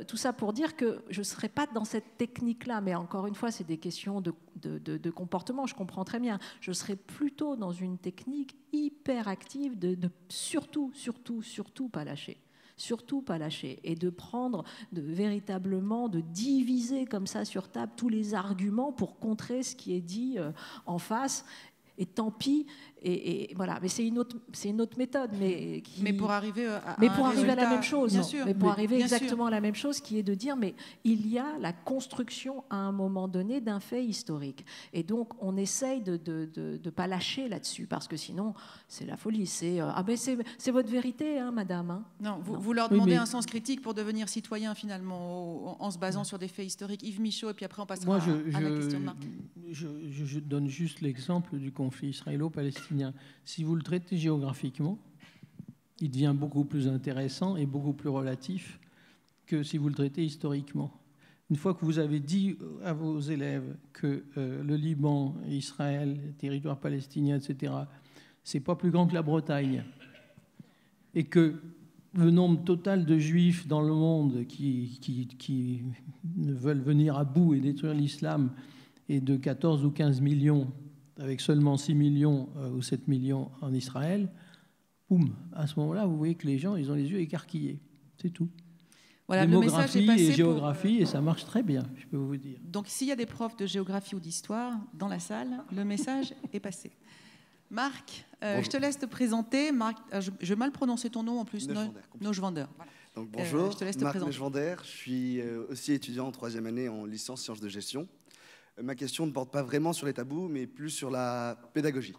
tout ça pour dire que je ne serais pas dans cette technique-là, mais encore une fois, c'est des questions de comportement, je comprends très bien. Je serais plutôt dans une technique hyper active de surtout pas lâcher. Surtout pas lâcher, et de prendre véritablement, de diviser comme ça sur table tous les arguments pour contrer ce qui est dit en face, et tant pis, et voilà. Mais c'est une autre méthode, mais pour arriver à la même chose, bien sûr, mais pour arriver exactement à la même chose, qui est de dire, mais il y a la construction à un moment donné d'un fait historique, et donc on essaye de pas lâcher là-dessus, parce que sinon c'est la folie, c'est votre vérité, madame. Non, vous leur demandez un sens critique pour devenir citoyen finalement, en se basant sur des faits historiques. Yves Michaud, et puis après on passera à la question de Marc. Je donne juste l'exemple du conflit israélo-palestinien. Si vous le traitez géographiquement, il devient beaucoup plus intéressant et beaucoup plus relatif que si vous le traitez historiquement. Une fois que vous avez dit à vos élèves que le Liban, Israël, les territoires palestiniens, etc., c'est pas plus grand que la Bretagne, et que le nombre total de juifs dans le monde qui veulent venir à bout et détruire l'islam est de 14 ou 15 millions, avec seulement 6 millions ou 7 millions en Israël, boum, à ce moment-là, vous voyez que les gens, ils ont les yeux écarquillés. C'est tout. Voilà, le message est démographie passé et géographie, et ça marche très bien, je peux vous dire. Donc, s'il y a des profs de géographie ou d'histoire dans la salle, le message est passé. Marc, je te laisse te présenter. Marc, je mal prononcer ton nom en plus. Neuschwander. Voilà. Donc, bonjour, je te laisse te Marc présenter. Neuschwander, je suis aussi étudiant en 3e année en licence sciences de gestion. Ma question ne porte pas vraiment sur les tabous, mais plus sur la pédagogie.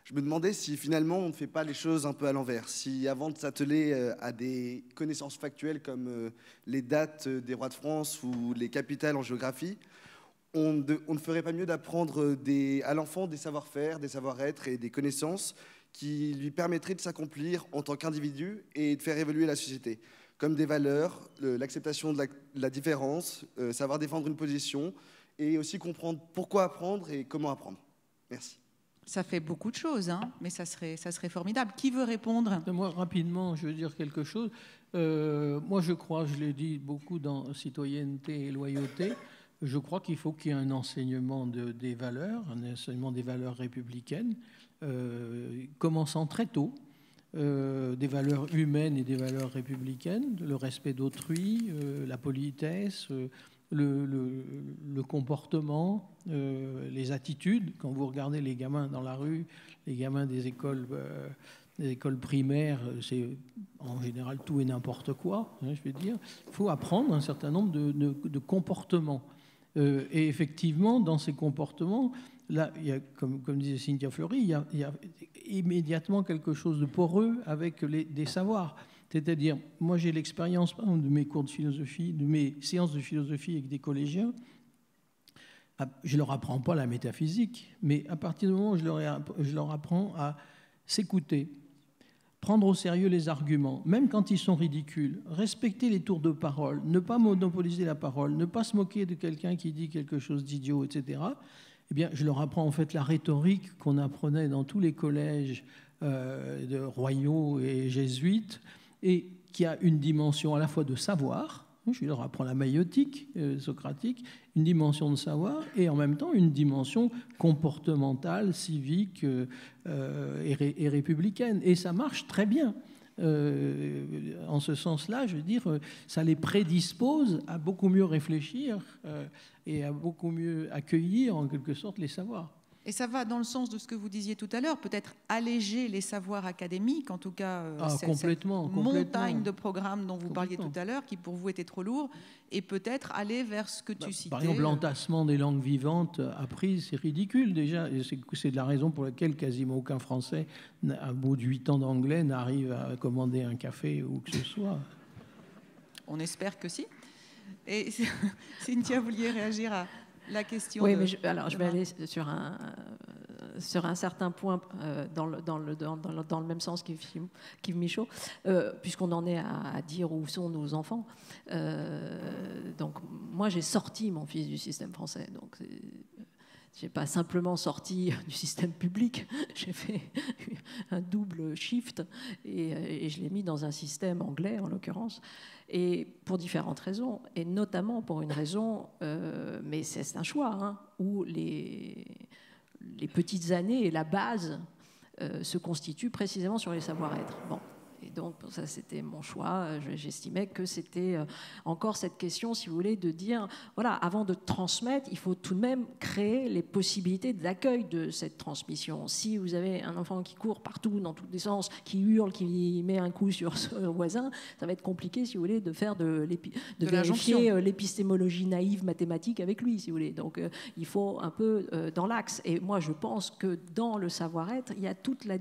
Je me demandais si finalement on ne fait pas les choses un peu à l'envers, si avant de s'atteler à des connaissances factuelles comme les dates des rois de France ou les capitales en géographie, on ne ferait pas mieux d'apprendre à l'enfant des savoir-faire, des savoir-être et des connaissances qui lui permettraient de s'accomplir en tant qu'individu et de faire évoluer la société, comme des valeurs, l'acceptation de la différence, savoir défendre une position et aussi comprendre pourquoi apprendre et comment apprendre. Merci. Ça fait beaucoup de choses, hein, mais ça serait formidable. Qui veut répondre? Moi, rapidement, je veux dire quelque chose. Moi, je crois, je l'ai dit beaucoup dans citoyenneté et loyauté, je crois qu'il faut qu'il y ait un enseignement des valeurs, un enseignement des valeurs républicaines, commençant très tôt, des valeurs humaines et des valeurs républicaines, le respect d'autrui, la politesse, le comportement, les attitudes. Quand vous regardez les gamins dans la rue, les gamins des écoles primaires, c'est en général tout et n'importe quoi, hein, je veux dire. Il faut apprendre un certain nombre de comportements. Et effectivement, dans ces comportements, là, il y a, comme disait Cynthia Fleury, il y a immédiatement quelque chose de poreux avec des savoirs. C'est-à-dire, moi j'ai l'expérience de mes cours de philosophie, de mes séances de philosophie avec des collégiens. Je ne leur apprends pas la métaphysique, mais à partir du moment où je leur apprends à s'écouter, prendre au sérieux les arguments, même quand ils sont ridicules, respecter les tours de parole, ne pas monopoliser la parole, ne pas se moquer de quelqu'un qui dit quelque chose d'idiot, etc., eh bien, je leur apprends en fait la rhétorique qu'on apprenait dans tous les collèges de royaux et jésuites, et qui a une dimension à la fois de savoir, je leur apprends la maïotique socratique, une dimension de savoir, et en même temps une dimension comportementale, civique et républicaine. Et ça marche très bien. En ce sens-là, je veux dire, ça les prédispose à beaucoup mieux réfléchir et à beaucoup mieux accueillir, en quelque sorte, les savoirs. Et ça va dans le sens de ce que vous disiez tout à l'heure, peut-être alléger les savoirs académiques, en tout cas cette montagne de programmes dont vous parliez tout à l'heure, qui pour vous était trop lourd, et peut-être aller vers ce que tu citais. Par exemple, l'entassement des langues vivantes apprises, c'est ridicule déjà. C'est la raison pour laquelle quasiment aucun Français, à bout de 8 ans d'anglais, n'arrive à commander un café ou que ce soit. On espère que si. Et Cynthia, vous vouliez réagir à la question. Oui, mais je vais aller sur un certain point dans le même sens qu'Yves Michaud, puisqu'on en est à dire où sont nos enfants. Donc, moi, j'ai sorti mon fils du système français. Donc, je n'ai pas simplement sorti du système public, j'ai fait un double shift et je l'ai mis dans un système anglais, en l'occurrence, et pour différentes raisons, et notamment pour une raison, mais c'est un choix, hein, où les petites années et la base se constituent précisément sur les savoir-être. Bon. Et donc, ça, c'était mon choix. J'estimais que c'était encore cette question, si vous voulez, de dire, voilà, avant de transmettre, il faut tout de même créer les possibilités d'accueil de cette transmission. Si vous avez un enfant qui court partout, dans tous les sens, qui hurle, qui met un coup sur son voisin, ça va être compliqué, si vous voulez, de faire de vérifier l'épistémologie naïve mathématique avec lui, si vous voulez. Donc, il faut un peu dans l'axe. Et moi, je pense que dans le savoir-être, il y a toute la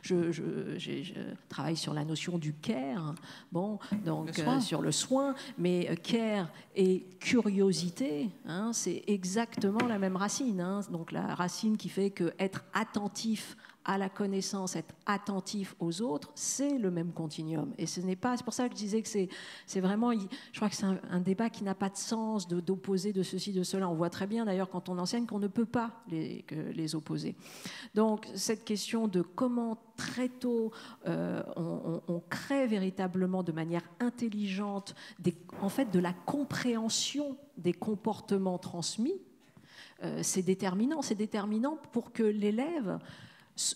je travaille sur la notion du care, bon, donc sur le soin, mais care et curiosité, hein, c'est exactement la même racine, hein, donc la racine qui fait que être attentif à la connaissance, être attentif aux autres, c'est le même continuum. Et ce n'est pas, c'est pour ça que je disais que c'est vraiment, je crois que c'est un débat qui n'a pas de sens d'opposer de ceci, de cela. On voit très bien d'ailleurs quand on enseigne qu'on ne peut pas les opposer. Donc cette question de comment très tôt on crée véritablement de manière intelligente en fait de la compréhension des comportements transmis, c'est déterminant pour que l'élève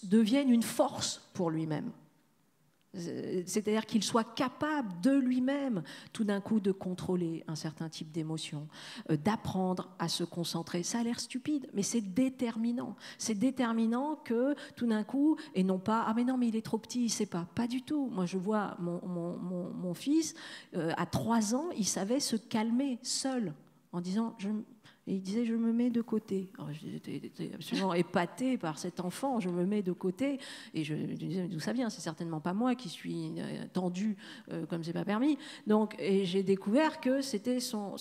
devienne une force pour lui-même. C'est-à-dire qu'il soit capable de lui-même, tout d'un coup, de contrôler un certain type d'émotion, d'apprendre à se concentrer. Ça a l'air stupide, mais c'est déterminant. C'est déterminant que, tout d'un coup, et non pas « Ah mais non, mais il est trop petit, il ne sait pas ». Pas du tout. Moi, je vois mon fils, à 3 ans, il savait se calmer seul, en disant et il disait, je me mets de côté. J'étais absolument épatée par cet enfant, je me mets de côté. Et je disais, d'où ça vient? C'est certainement pas moi qui suis tendue comme c'est pas permis. Donc, et j'ai découvert que c'était son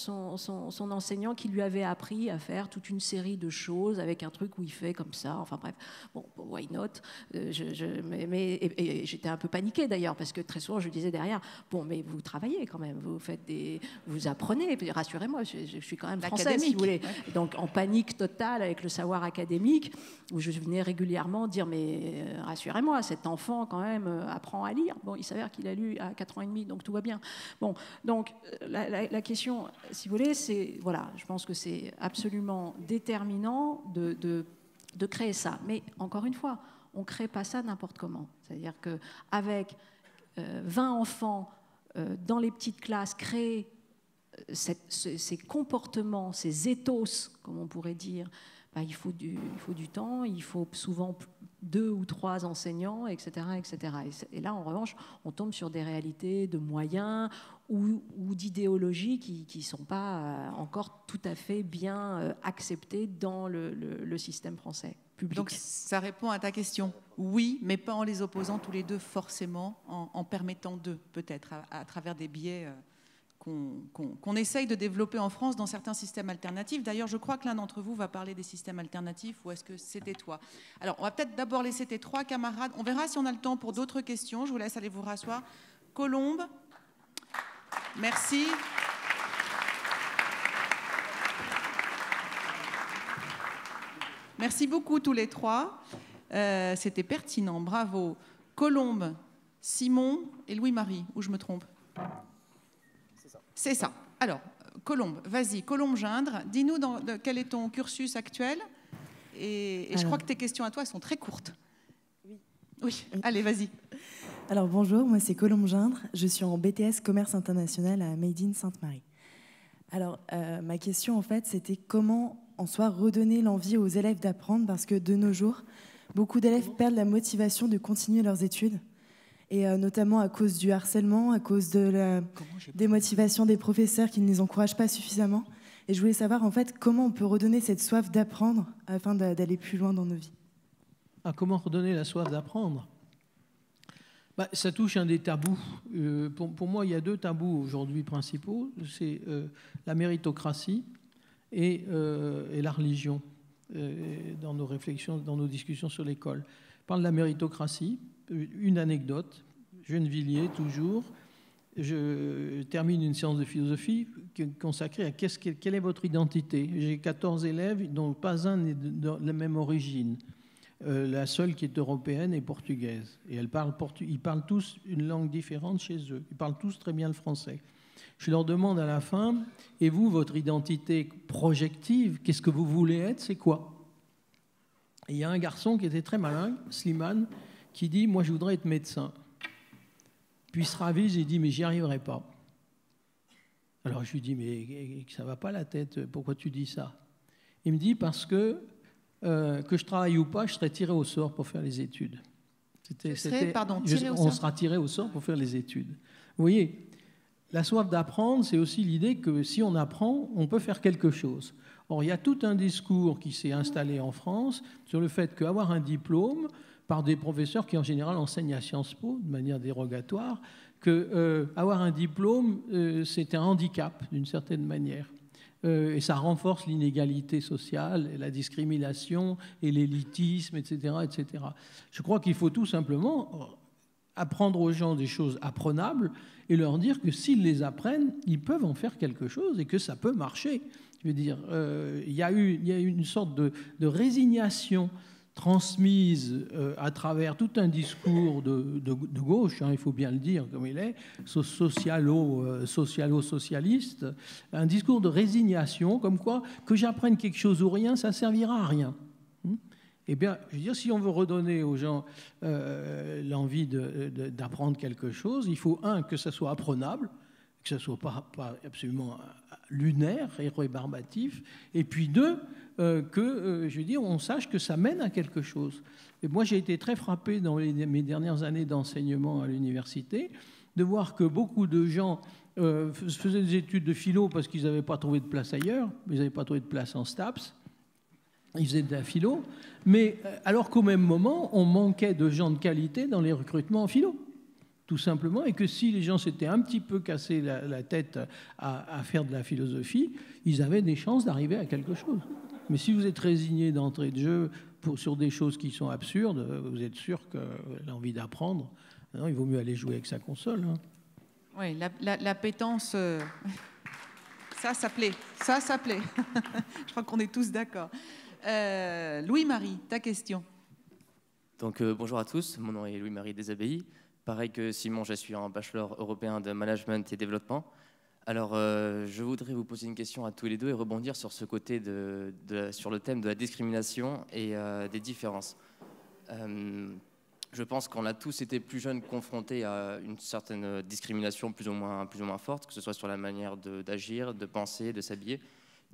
enseignant qui lui avait appris à faire toute une série de choses avec un truc où il fait comme ça. Enfin bref, bon, why not? Et j'étais un peu paniquée d'ailleurs, parce que très souvent je disais derrière, bon, mais vous travaillez quand même, vous apprenez, rassurez-moi, je suis quand même française, si vous voulez. Ouais. Donc en panique totale avec le savoir académique, où je venais régulièrement dire, mais rassurez-moi, cet enfant quand même apprend à lire. Bon, il s'avère qu'il a lu à 4 ans et demi, donc tout va bien. Bon, donc la question, si vous voulez, c'est, voilà, je pense que c'est absolument déterminant de créer ça. Mais encore une fois, on ne crée pas ça n'importe comment. C'est-à-dire qu'avec 20 enfants dans les petites classes, créer ces comportements, ces ethos, comme on pourrait dire, il faut du temps, il faut souvent 2 ou 3 enseignants, etc., etc. Et là, en revanche, on tombe sur des réalités de moyens ou d'idéologies qui ne sont pas encore tout à fait bien acceptées dans le système français public. Donc ça répond à ta question. Oui, mais pas en les opposant tous les deux forcément, en permettant d'eux, peut-être, à travers des biais qu'on essaye de développer en France dans certains systèmes alternatifs. D'ailleurs, je crois que l'un d'entre vous va parler des systèmes alternatifs, ou est-ce que c'était toi? Alors, on va peut-être d'abord laisser tes 3 camarades. On verra si on a le temps pour d'autres questions. Je vous laisse aller vous rasseoir. Colombe, merci. Merci beaucoup tous les 3. C'était pertinent, bravo. Colombe, Simon et Louis-Marie, ou je me trompe? C'est ça. Alors, Colombe, vas-y, Colombe Gindre, dis-nous quel est ton cursus actuel. Et je crois que tes questions à toi sont très courtes. Oui, allez, vas-y. Alors, bonjour, moi c'est Colombe Gindre. Je suis en BTS Commerce International à Made in Sainte-Marie. Alors, ma question, en fait, c'était comment, en soi, redonner l'envie aux élèves d'apprendre, parce que de nos jours, beaucoup d'élèves perdent la motivation de continuer leurs études. Et notamment à cause du harcèlement, à cause de la démotivation des professeurs qui ne les encouragent pas suffisamment. Et je voulais savoir, en fait, comment on peut redonner cette soif d'apprendre afin d'aller plus loin dans nos vies. Comment redonner la soif d'apprendre? Ça touche un des tabous. Pour moi, il y a 2 tabous aujourd'hui principaux. C'est la méritocratie et la religion dans nos réflexions, dans nos discussions sur l'école. Je parle de la méritocratie. Une anecdote, Gennevilliers toujours, je termine une séance de philosophie consacrée à quelle est votre identité. J'ai 14 élèves dont pas un n'est de la même origine. La seule qui est européenne est portugaise. Et ils parlent tous une langue différente chez eux. Ils parlent tous très bien le français. Je leur demande à la fin, et vous, votre identité projective, qu'est-ce que vous voulez être, c'est quoi? Et il y a un garçon qui était très malin, Slimane, qui dit, moi je voudrais être médecin. Puis il se ravise et dit, mais j'y arriverai pas. Alors je lui dis, mais ça va pas la tête, pourquoi tu dis ça? Il me dit, parce que je travaille ou pas, je serai tiré au sort pour faire les études. On sera tiré au sort pour faire les études. Vous voyez, la soif d'apprendre, c'est aussi l'idée que si on apprend, on peut faire quelque chose. Or, il y a tout un discours qui s'est installé en France sur le fait qu'avoir un diplôme, par des professeurs qui en général enseignent à Sciences Po de manière dérogatoire, qu'avoir un diplôme, c'est un handicap d'une certaine manière. Et ça renforce l'inégalité sociale, et la discrimination, et l'élitisme, etc., etc. Je crois qu'il faut tout simplement apprendre aux gens des choses apprenables et leur dire que s'ils les apprennent, ils peuvent en faire quelque chose et que ça peut marcher. Je veux dire, il y a une sorte de résignation transmise à travers tout un discours de gauche, il faut bien le dire comme il est, socialiste, un discours de résignation, comme quoi que j'apprenne quelque chose ou rien, ça ne servira à rien. Eh bien, je veux dire, si on veut redonner aux gens l'envie d'apprendre quelque chose, il faut, un, que ça soit apprenable, que ça ne soit pas absolument lunaire et rébarbatif, et puis deux, je veux dire, on sache que ça mène à quelque chose. Et moi, j'ai été très frappé dans mes dernières années d'enseignement à l'université de voir que beaucoup de gens faisaient des études de philo parce qu'ils n'avaient pas trouvé de place ailleurs, ils n'avaient pas trouvé de place en STAPS, ils faisaient de la philo, mais alors qu'au même moment, on manquait de gens de qualité dans les recrutements en philo, tout simplement, et que si les gens s'étaient un petit peu cassés la tête à faire de la philosophie, ils avaient des chances d'arriver à quelque chose. Mais si vous êtes résigné d'entrée de jeu sur des choses qui sont absurdes, vous êtes sûr que l'envie d'apprendre, non, il vaut mieux aller jouer avec sa console. Hein. Oui, l'appétence, ça plaît. Ça plaît. Je crois qu'on est tous d'accord. Louis-Marie, ta question. Donc, bonjour à tous, mon nom est Louis-Marie Desabbayes. Pareil que Simon, je suis en bachelor européen de management et développement. Alors, je voudrais vous poser une question à tous les deux et rebondir sur ce côté sur le thème de la discrimination et des différences. Je pense qu'on a tous été plus jeunes confrontés à une certaine discrimination plus ou moins forte, que ce soit sur la manière d'agir, de penser, de s'habiller.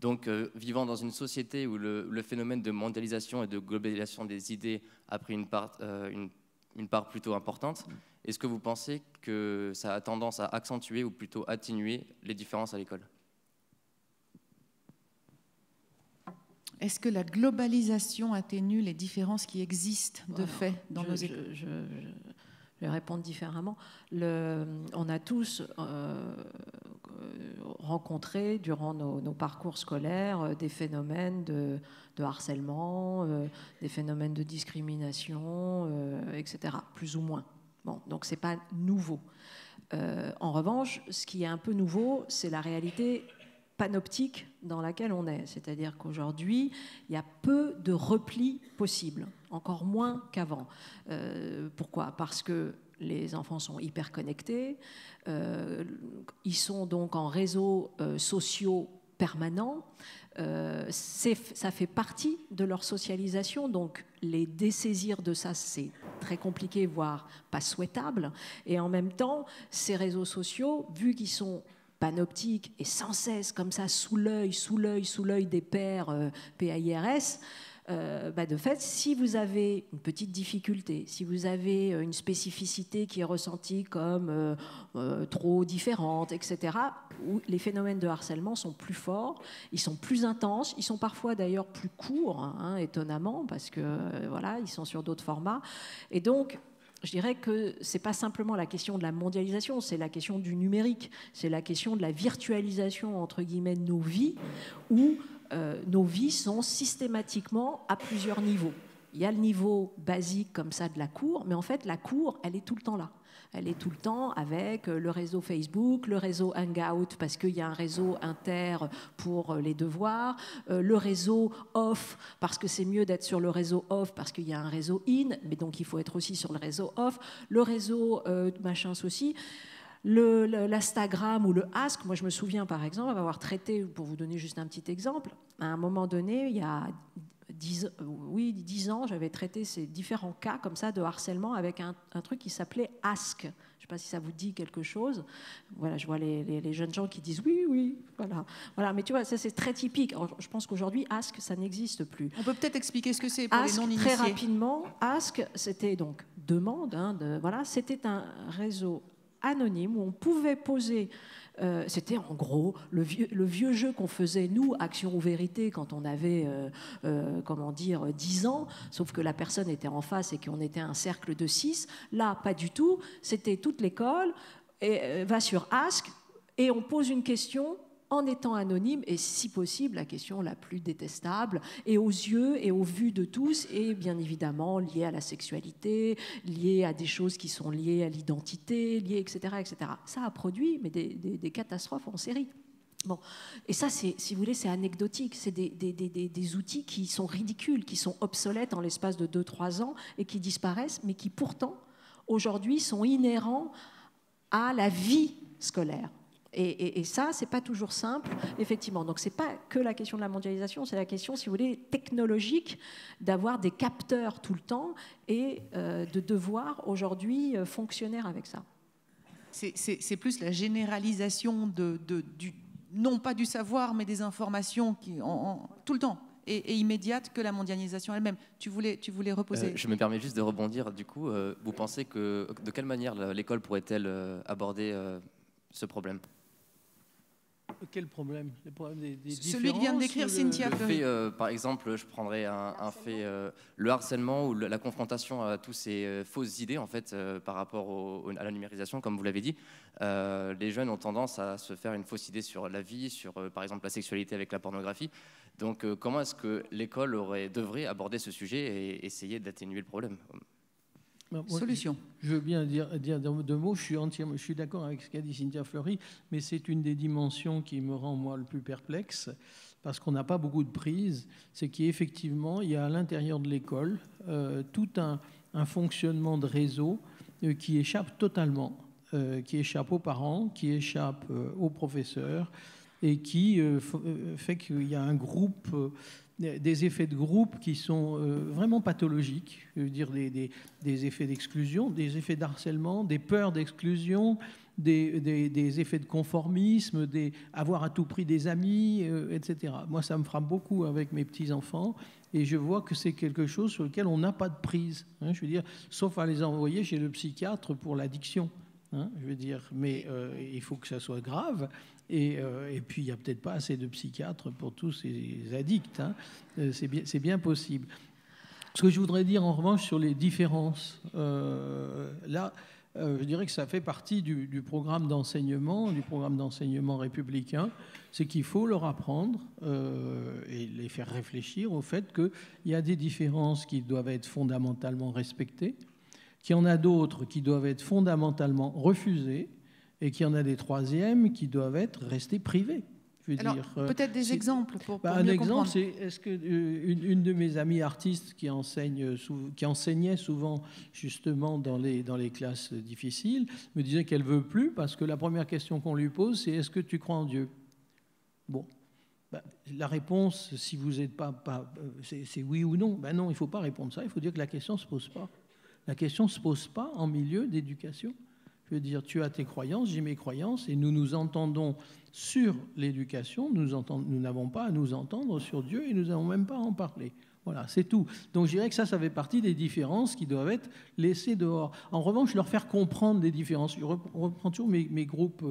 Donc, vivant dans une société où le phénomène de mondialisation et de globalisation des idées a pris une part plutôt importante, est-ce que vous pensez que ça a tendance à accentuer ou plutôt atténuer les différences à l'école ? Est-ce que la globalisation atténue les différences qui existent de fait dans nos écoles ? Je vais répondre différemment. On a tous rencontré durant nos parcours scolaires des phénomènes de harcèlement, des phénomènes de discrimination, etc., plus ou moins. Bon, donc ce n'est pas nouveau. En revanche, ce qui est un peu nouveau, c'est la réalité panoptique dans laquelle on est. C'est-à-dire qu'aujourd'hui, il y a peu de replis possibles, encore moins qu'avant. Pourquoi ? Parce que les enfants sont hyper connectés, ils sont donc en réseaux sociaux permanents, ça fait partie de leur socialisation, donc les dessaisir de ça, c'est très compliqué, voire pas souhaitable. Et en même temps, ces réseaux sociaux, vu qu'ils sont panoptiques et sans cesse comme ça sous l'œil des pairs PAIRS, de fait, si vous avez une petite difficulté, si vous avez une spécificité qui est ressentie comme trop différente, etc., où les phénomènes de harcèlement sont plus forts, ils sont plus intenses, ils sont parfois d'ailleurs plus courts, hein, étonnamment, parce que voilà, ils sont sur d'autres formats. Et donc, je dirais que ce n'est pas simplement la question de la mondialisation, c'est la question du numérique, c'est la question de la virtualisation, entre guillemets, de nos vies, où nos vies sont systématiquement à plusieurs niveaux. Il y a le niveau basique comme ça de la cour, mais en fait, la cour, elle est tout le temps là. Elle est tout le temps avec le réseau Facebook, le réseau Hangout, parce qu'il y a un réseau inter pour les devoirs, le réseau off, parce que c'est mieux d'être sur le réseau off, parce qu'il y a un réseau in, mais donc il faut être aussi sur le réseau off, le réseau machin ceci. L'Instagram ou le Ask, moi je me souviens par exemple avoir traité, pour vous donner juste un petit exemple, à un moment donné, il y a 10 ans, j'avais traité ces différents cas comme ça de harcèlement avec un truc qui s'appelait Ask. Je ne sais pas si ça vous dit quelque chose. Voilà, je vois les jeunes gens qui disent oui, voilà. Mais tu vois, ça c'est très typique. Alors, je pense qu'aujourd'hui, Ask, ça n'existe plus. On peut peut-être expliquer ce que c'est pour Ask, les non-initiés. très rapidement, Ask, c'était donc demande, c'était un réseau anonyme où on pouvait poser, c'était en gros le vieux jeu qu'on faisait nous, Action ou Vérité, quand on avait 10 ans, sauf que la personne était en face et qu'on était un cercle de 6. Là, pas du tout, c'était toute l'école, va sur Ask et on pose une question en étant anonyme, et si possible, la question la plus détestable, et aux yeux et aux vues de tous, et bien évidemment liée à la sexualité, liée à des choses qui sont liées à l'identité, liées, etc., etc. Ça a produit mais des catastrophes en série. Bon. Et ça, si vous voulez, c'est anecdotique. C'est des outils qui sont ridicules, qui sont obsolètes en l'espace de 2-3 ans, et qui disparaissent, mais qui pourtant, aujourd'hui, sont inhérents à la vie scolaire. Et ça, c'est pas toujours simple, effectivement. Donc, c'est pas que la question de la mondialisation, c'est la question, si vous voulez, technologique, d'avoir des capteurs tout le temps et de devoir aujourd'hui fonctionner avec ça. C'est plus la généralisation non pas du savoir, mais des informations qui, tout le temps et immédiate que la mondialisation elle-même. Tu voulais reposer. Je me permets juste de rebondir. Du coup, vous pensez de quelle manière l'école pourrait-elle aborder ce problème? Quel problème? Les problèmes des Celui que vient de décrire Cynthia Fleury. Par exemple, je prendrais un fait, le harcèlement ou la confrontation à tous ces fausses idées en fait, par rapport à la numérisation, comme vous l'avez dit. Les jeunes ont tendance à se faire une fausse idée sur la vie, sur par exemple la sexualité avec la pornographie. Donc comment est-ce que l'école devrait aborder ce sujet et essayer d'atténuer le problème? Solution. Je veux bien dire deux mots. Je suis d'accord avec ce qu'a dit Cynthia Fleury, mais c'est une des dimensions qui me rend moi le plus perplexe, parce qu'on n'a pas beaucoup de prise. C'est qu'effectivement, il y a à l'intérieur de l'école tout un fonctionnement de réseau qui échappe totalement, qui échappe aux parents, qui échappe aux professeurs, et qui fait qu'il y a un groupe. Des effets de groupe qui sont vraiment pathologiques, je veux dire des effets d'exclusion, des effets d'harcèlement, des peurs d'exclusion, des effets de conformisme, avoir à tout prix des amis, etc. Moi, ça me frappe beaucoup avec mes petits-enfants et je vois que c'est quelque chose sur lequel on n'a pas de prise. Je veux dire, sauf à les envoyer chez le psychiatre pour l'addiction. Je veux dire, mais il faut que ça soit grave. Et puis, il n'y a peut-être pas assez de psychiatres pour tous ces addicts. C'est bien possible. Ce que je voudrais dire, en revanche, sur les différences, je dirais que ça fait partie du programme d'enseignement républicain. C'est qu'il faut leur apprendre et les faire réfléchir au fait qu'il y a des différences qui doivent être fondamentalement respectées, qu'il y en a d'autres qui doivent être fondamentalement refusées, et qu'il y en a des troisièmes qui doivent être restés privés. Alors, peut-être des exemples pour mieux un exemple, comprendre. C'est est-ce que une de mes amies artistes qui enseignait souvent justement dans les classes difficiles me disait qu'elle veut plus parce que la première question qu'on lui pose, c'est est-ce que tu crois en Dieu? Bon. La réponse, si vous n'êtes pas c'est oui ou non. Non, il ne faut pas répondre ça. Il faut dire que la question ne se pose pas. La question ne se pose pas en milieu d'éducation. Je veux dire, tu as tes croyances, j'ai mes croyances, et nous nous entendons sur l'éducation, nous n'avons pas à nous entendre sur Dieu, et nous n'avons même pas à en parler. Voilà, c'est tout. Donc je dirais que ça fait partie des différences qui doivent être laissées dehors. En revanche, leur faire comprendre des différences. Je reprends toujours mes groupes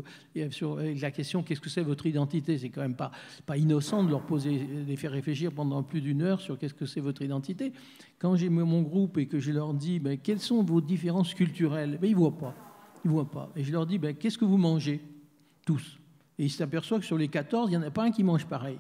sur la question « qu'est-ce que c'est votre identité ?» C'est quand même pas innocent de leur poser, de les faire réfléchir pendant plus d'une heure sur « qu'est-ce que c'est votre identité ?» Quand j'ai mon groupe et que je leur dis « quelles sont vos différences culturelles ?» Ils ne voient pas. Ils ne voient pas. Et je leur dis, qu'est-ce que vous mangez? Tous. Et ils s'aperçoivent que sur les 14, il n'y en a pas un qui mange pareil.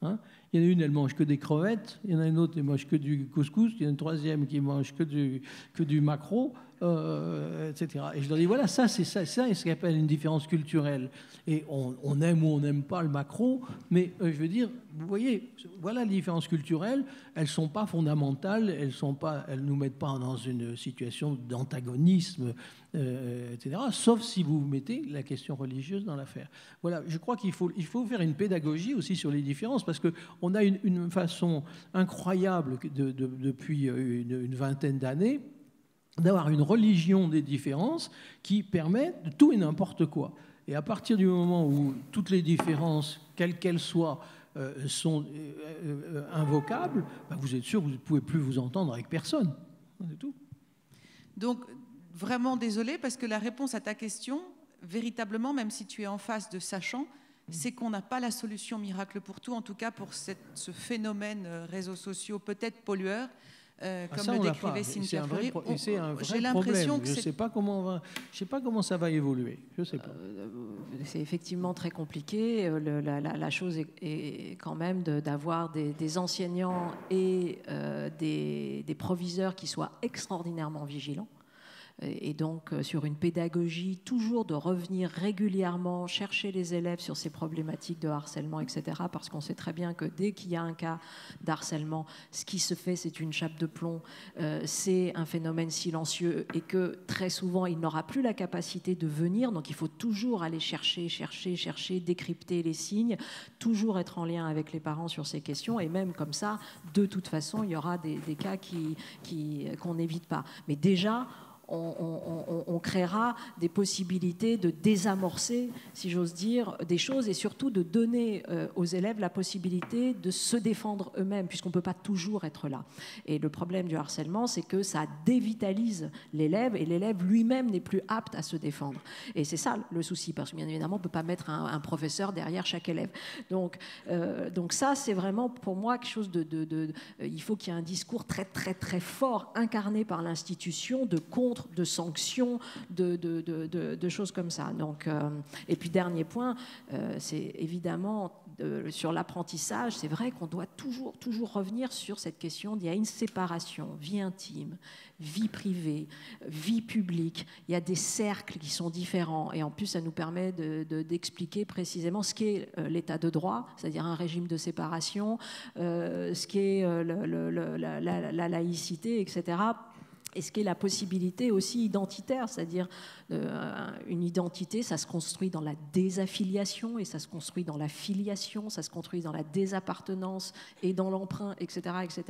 Il y en a une, elle mange que des crevettes. Il y en a une autre, elle mange que du couscous. Il y en a une troisième qui mange que du maquereau, etc. Et je leur dis, voilà, ça, c'est ce qu'on appelle une différence culturelle. Et on aime ou on n'aime pas le maquereau, mais je veux dire, vous voyez, voilà les différences culturelles. Elles ne sont pas fondamentales, elles ne nous mettent pas dans une situation d'antagonisme, etc., sauf si vous mettez la question religieuse dans l'affaire. Voilà, je crois qu'il faut faire une pédagogie aussi sur les différences, parce qu'on a une façon incroyable depuis une vingtaine d'années d'avoir une religion des différences qui permet de tout et n'importe quoi. Et à partir du moment où toutes les différences, quelles qu'elles soient, sont invocables, vous êtes sûr que vous ne pouvez plus vous entendre avec personne. C'est tout. Donc, vraiment désolé, parce que la réponse à ta question, véritablement, même si tu es en face de sachant, c'est qu'on n'a pas la solution miracle pour tout, en tout cas pour ce phénomène réseaux sociaux peut-être pollueur, comme le décrivait Cynthia Fleury. C'est un vrai problème. Je ne sais pas comment ça va évoluer. Je sais pas. C'est effectivement très compliqué. La chose est quand même d'avoir des enseignants et des proviseurs qui soient extraordinairement vigilants. et donc sur une pédagogie, toujours de revenir régulièrement, chercher les élèves sur ces problématiques de harcèlement, etc. Parce qu'on sait très bien que dès qu'il y a un cas d'harcèlement, ce qui se fait, c'est une chape de plomb, c'est un phénomène silencieux et que très souvent, il n'aura plus la capacité de venir. Donc il faut toujours aller chercher, décrypter les signes, toujours être en lien avec les parents sur ces questions. Et même comme ça, de toute façon, il y aura des cas qu'on n'évite pas. Mais déjà, on créera des possibilités de désamorcer, si j'ose dire, des choses et surtout de donner aux élèves la possibilité de se défendre eux-mêmes, puisqu'on ne peut pas toujours être là. Et le problème du harcèlement, c'est que ça dévitalise l'élève et l'élève lui-même n'est plus apte à se défendre. Et c'est ça le souci, parce que bien évidemment, on ne peut pas mettre un professeur derrière chaque élève. Donc ça, c'est vraiment pour moi quelque chose il faut qu'il y ait un discours très, très, très fort incarné par l'institution de contre, de sanctions, de choses comme ça. Donc, et puis dernier point, c'est évidemment sur l'apprentissage, c'est vrai qu'on doit toujours revenir sur cette question. Il y a une séparation, vie intime, vie privée, vie publique. Il y a des cercles qui sont différents et en plus ça nous permet d'expliquer précisément ce qu'est l'état de droit, c'est-à-dire un régime de séparation, ce qu'est la laïcité, etc. Et ce qui est la possibilité aussi identitaire, c'est-à-dire une identité, ça se construit dans la désaffiliation et ça se construit dans la filiation, ça se construit dans la désappartenance et dans l'emprunt, etc., etc.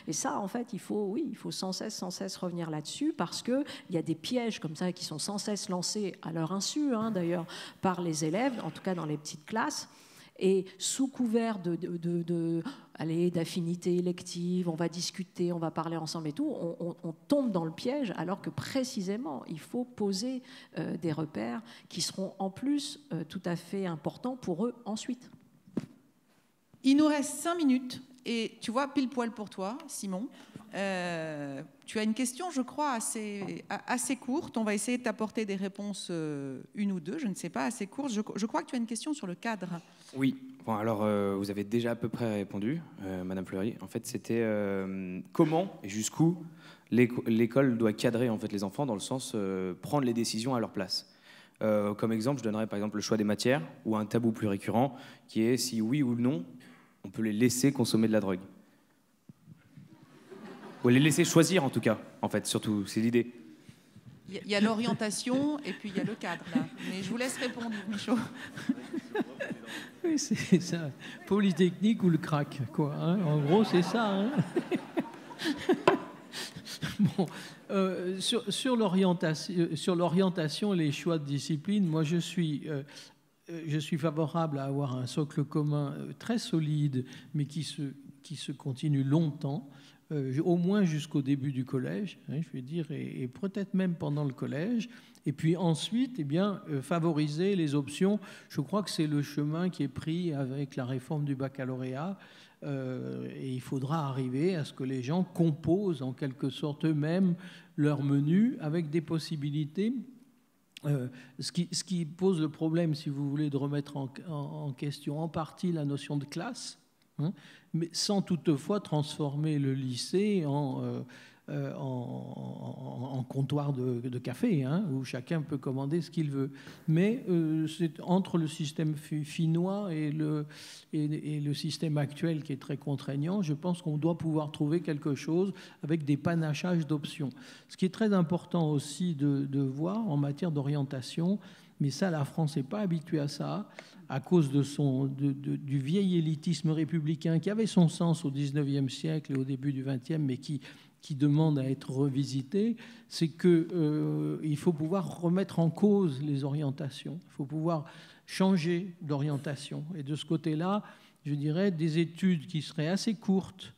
Et ça, en fait, il faut sans cesse revenir là-dessus parce qu'il y a des pièges comme ça qui sont sans cesse lancés à leur insu, d'ailleurs, par les élèves, en tout cas dans les petites classes. Et sous couvert d'affinité élective, on va discuter, on va parler ensemble et tout, on tombe dans le piège alors que précisément, il faut poser des repères qui seront en plus tout à fait importants pour eux ensuite. Il nous reste 5 minutes et tu vois, pile poil pour toi, Simon. Tu as une question, je crois, assez courte. On va essayer de t'apporter des réponses, une ou deux, je ne sais pas, assez courtes. Je crois que tu as une question sur le cadre. Oui, bon, alors vous avez déjà à peu près répondu, Madame Fleury. En fait, c'était comment et jusqu'où l'école doit cadrer en fait, les enfants dans le sens prendre les décisions à leur place. Comme exemple, je donnerais par exemple le choix des matières ou un tabou plus récurrent qui est si oui ou non on peut les laisser consommer de la drogue. Ou les laisser choisir en tout cas, en fait, surtout, c'est l'idée. Il y a l'orientation et puis il y a le cadre, là. Mais je vous laisse répondre, Michaud. Oui, c'est ça. Polytechnique ou le crack, quoi. En gros, c'est ça. Bon, sur l'orientation et les choix de discipline, moi, je suis favorable à avoir un socle commun très solide, mais qui se continue longtemps. Au moins jusqu'au début du collège, je veux dire, et peut-être même pendant le collège. Et puis ensuite, favoriser les options. Je crois que c'est le chemin qui est pris avec la réforme du baccalauréat. Et il faudra arriver à ce que les gens composent en quelque sorte eux-mêmes leur menu avec des possibilités. Ce qui pose le problème, si vous voulez, de remettre en question en partie la notion de classe, mais sans toutefois transformer le lycée en comptoir de café, où chacun peut commander ce qu'il veut. Mais c'est entre le système finnois et le système actuel qui est très contraignant, je pense qu'on doit pouvoir trouver quelque chose avec des panachages d'options. Ce qui est très important aussi de voir en matière d'orientation, mais ça, la France n'est pas habituée à ça, à cause du vieil élitisme républicain qui avait son sens au XIXe siècle et au début du XXe, mais qui demande à être revisité, c'est qu'il faut pouvoir remettre en cause les orientations, il faut pouvoir changer d'orientation. Et de ce côté-là, je dirais des études qui seraient assez courtes,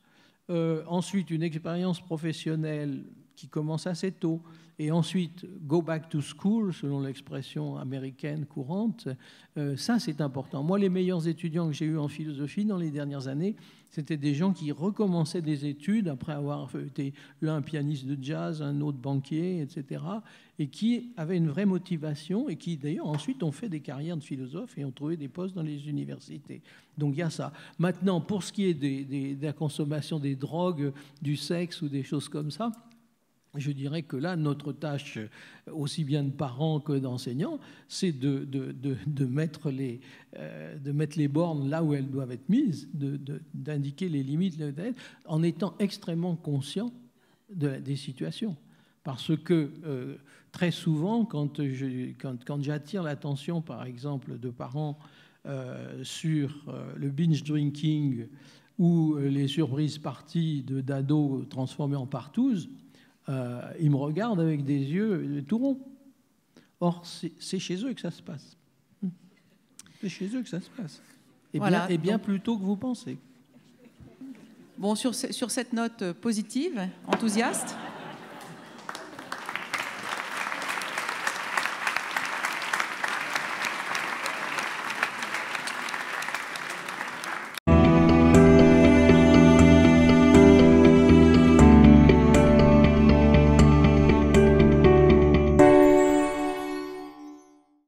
ensuite une expérience professionnelle qui commence assez tôt, et ensuite go back to school, selon l'expression américaine courante, ça c'est important. Moi, les meilleurs étudiants que j'ai eus en philosophie dans les dernières années, c'était des gens qui recommençaient des études après avoir été l'un pianiste de jazz, un autre banquier, etc., et qui avaient une vraie motivation et qui d'ailleurs ensuite ont fait des carrières de philosophes et ont trouvé des postes dans les universités. Donc il y a ça. Maintenant, pour ce qui est de la consommation des drogues, du sexe ou des choses comme ça, je dirais que là, notre tâche, aussi bien de parents que d'enseignants, c'est de mettre les bornes là où elles doivent être mises, d'indiquer les limites, en étant extrêmement conscient des situations. Parce que très souvent, quand j'attire l'attention, par exemple, de parents sur le binge drinking ou les surprises parties d'ados transformés en partous, ils me regardent avec des yeux tout ronds. Or, c'est chez eux que ça se passe. C'est chez eux que ça se passe. Et bien plus tôt que vous pensez. Bon, sur cette note positive, enthousiaste,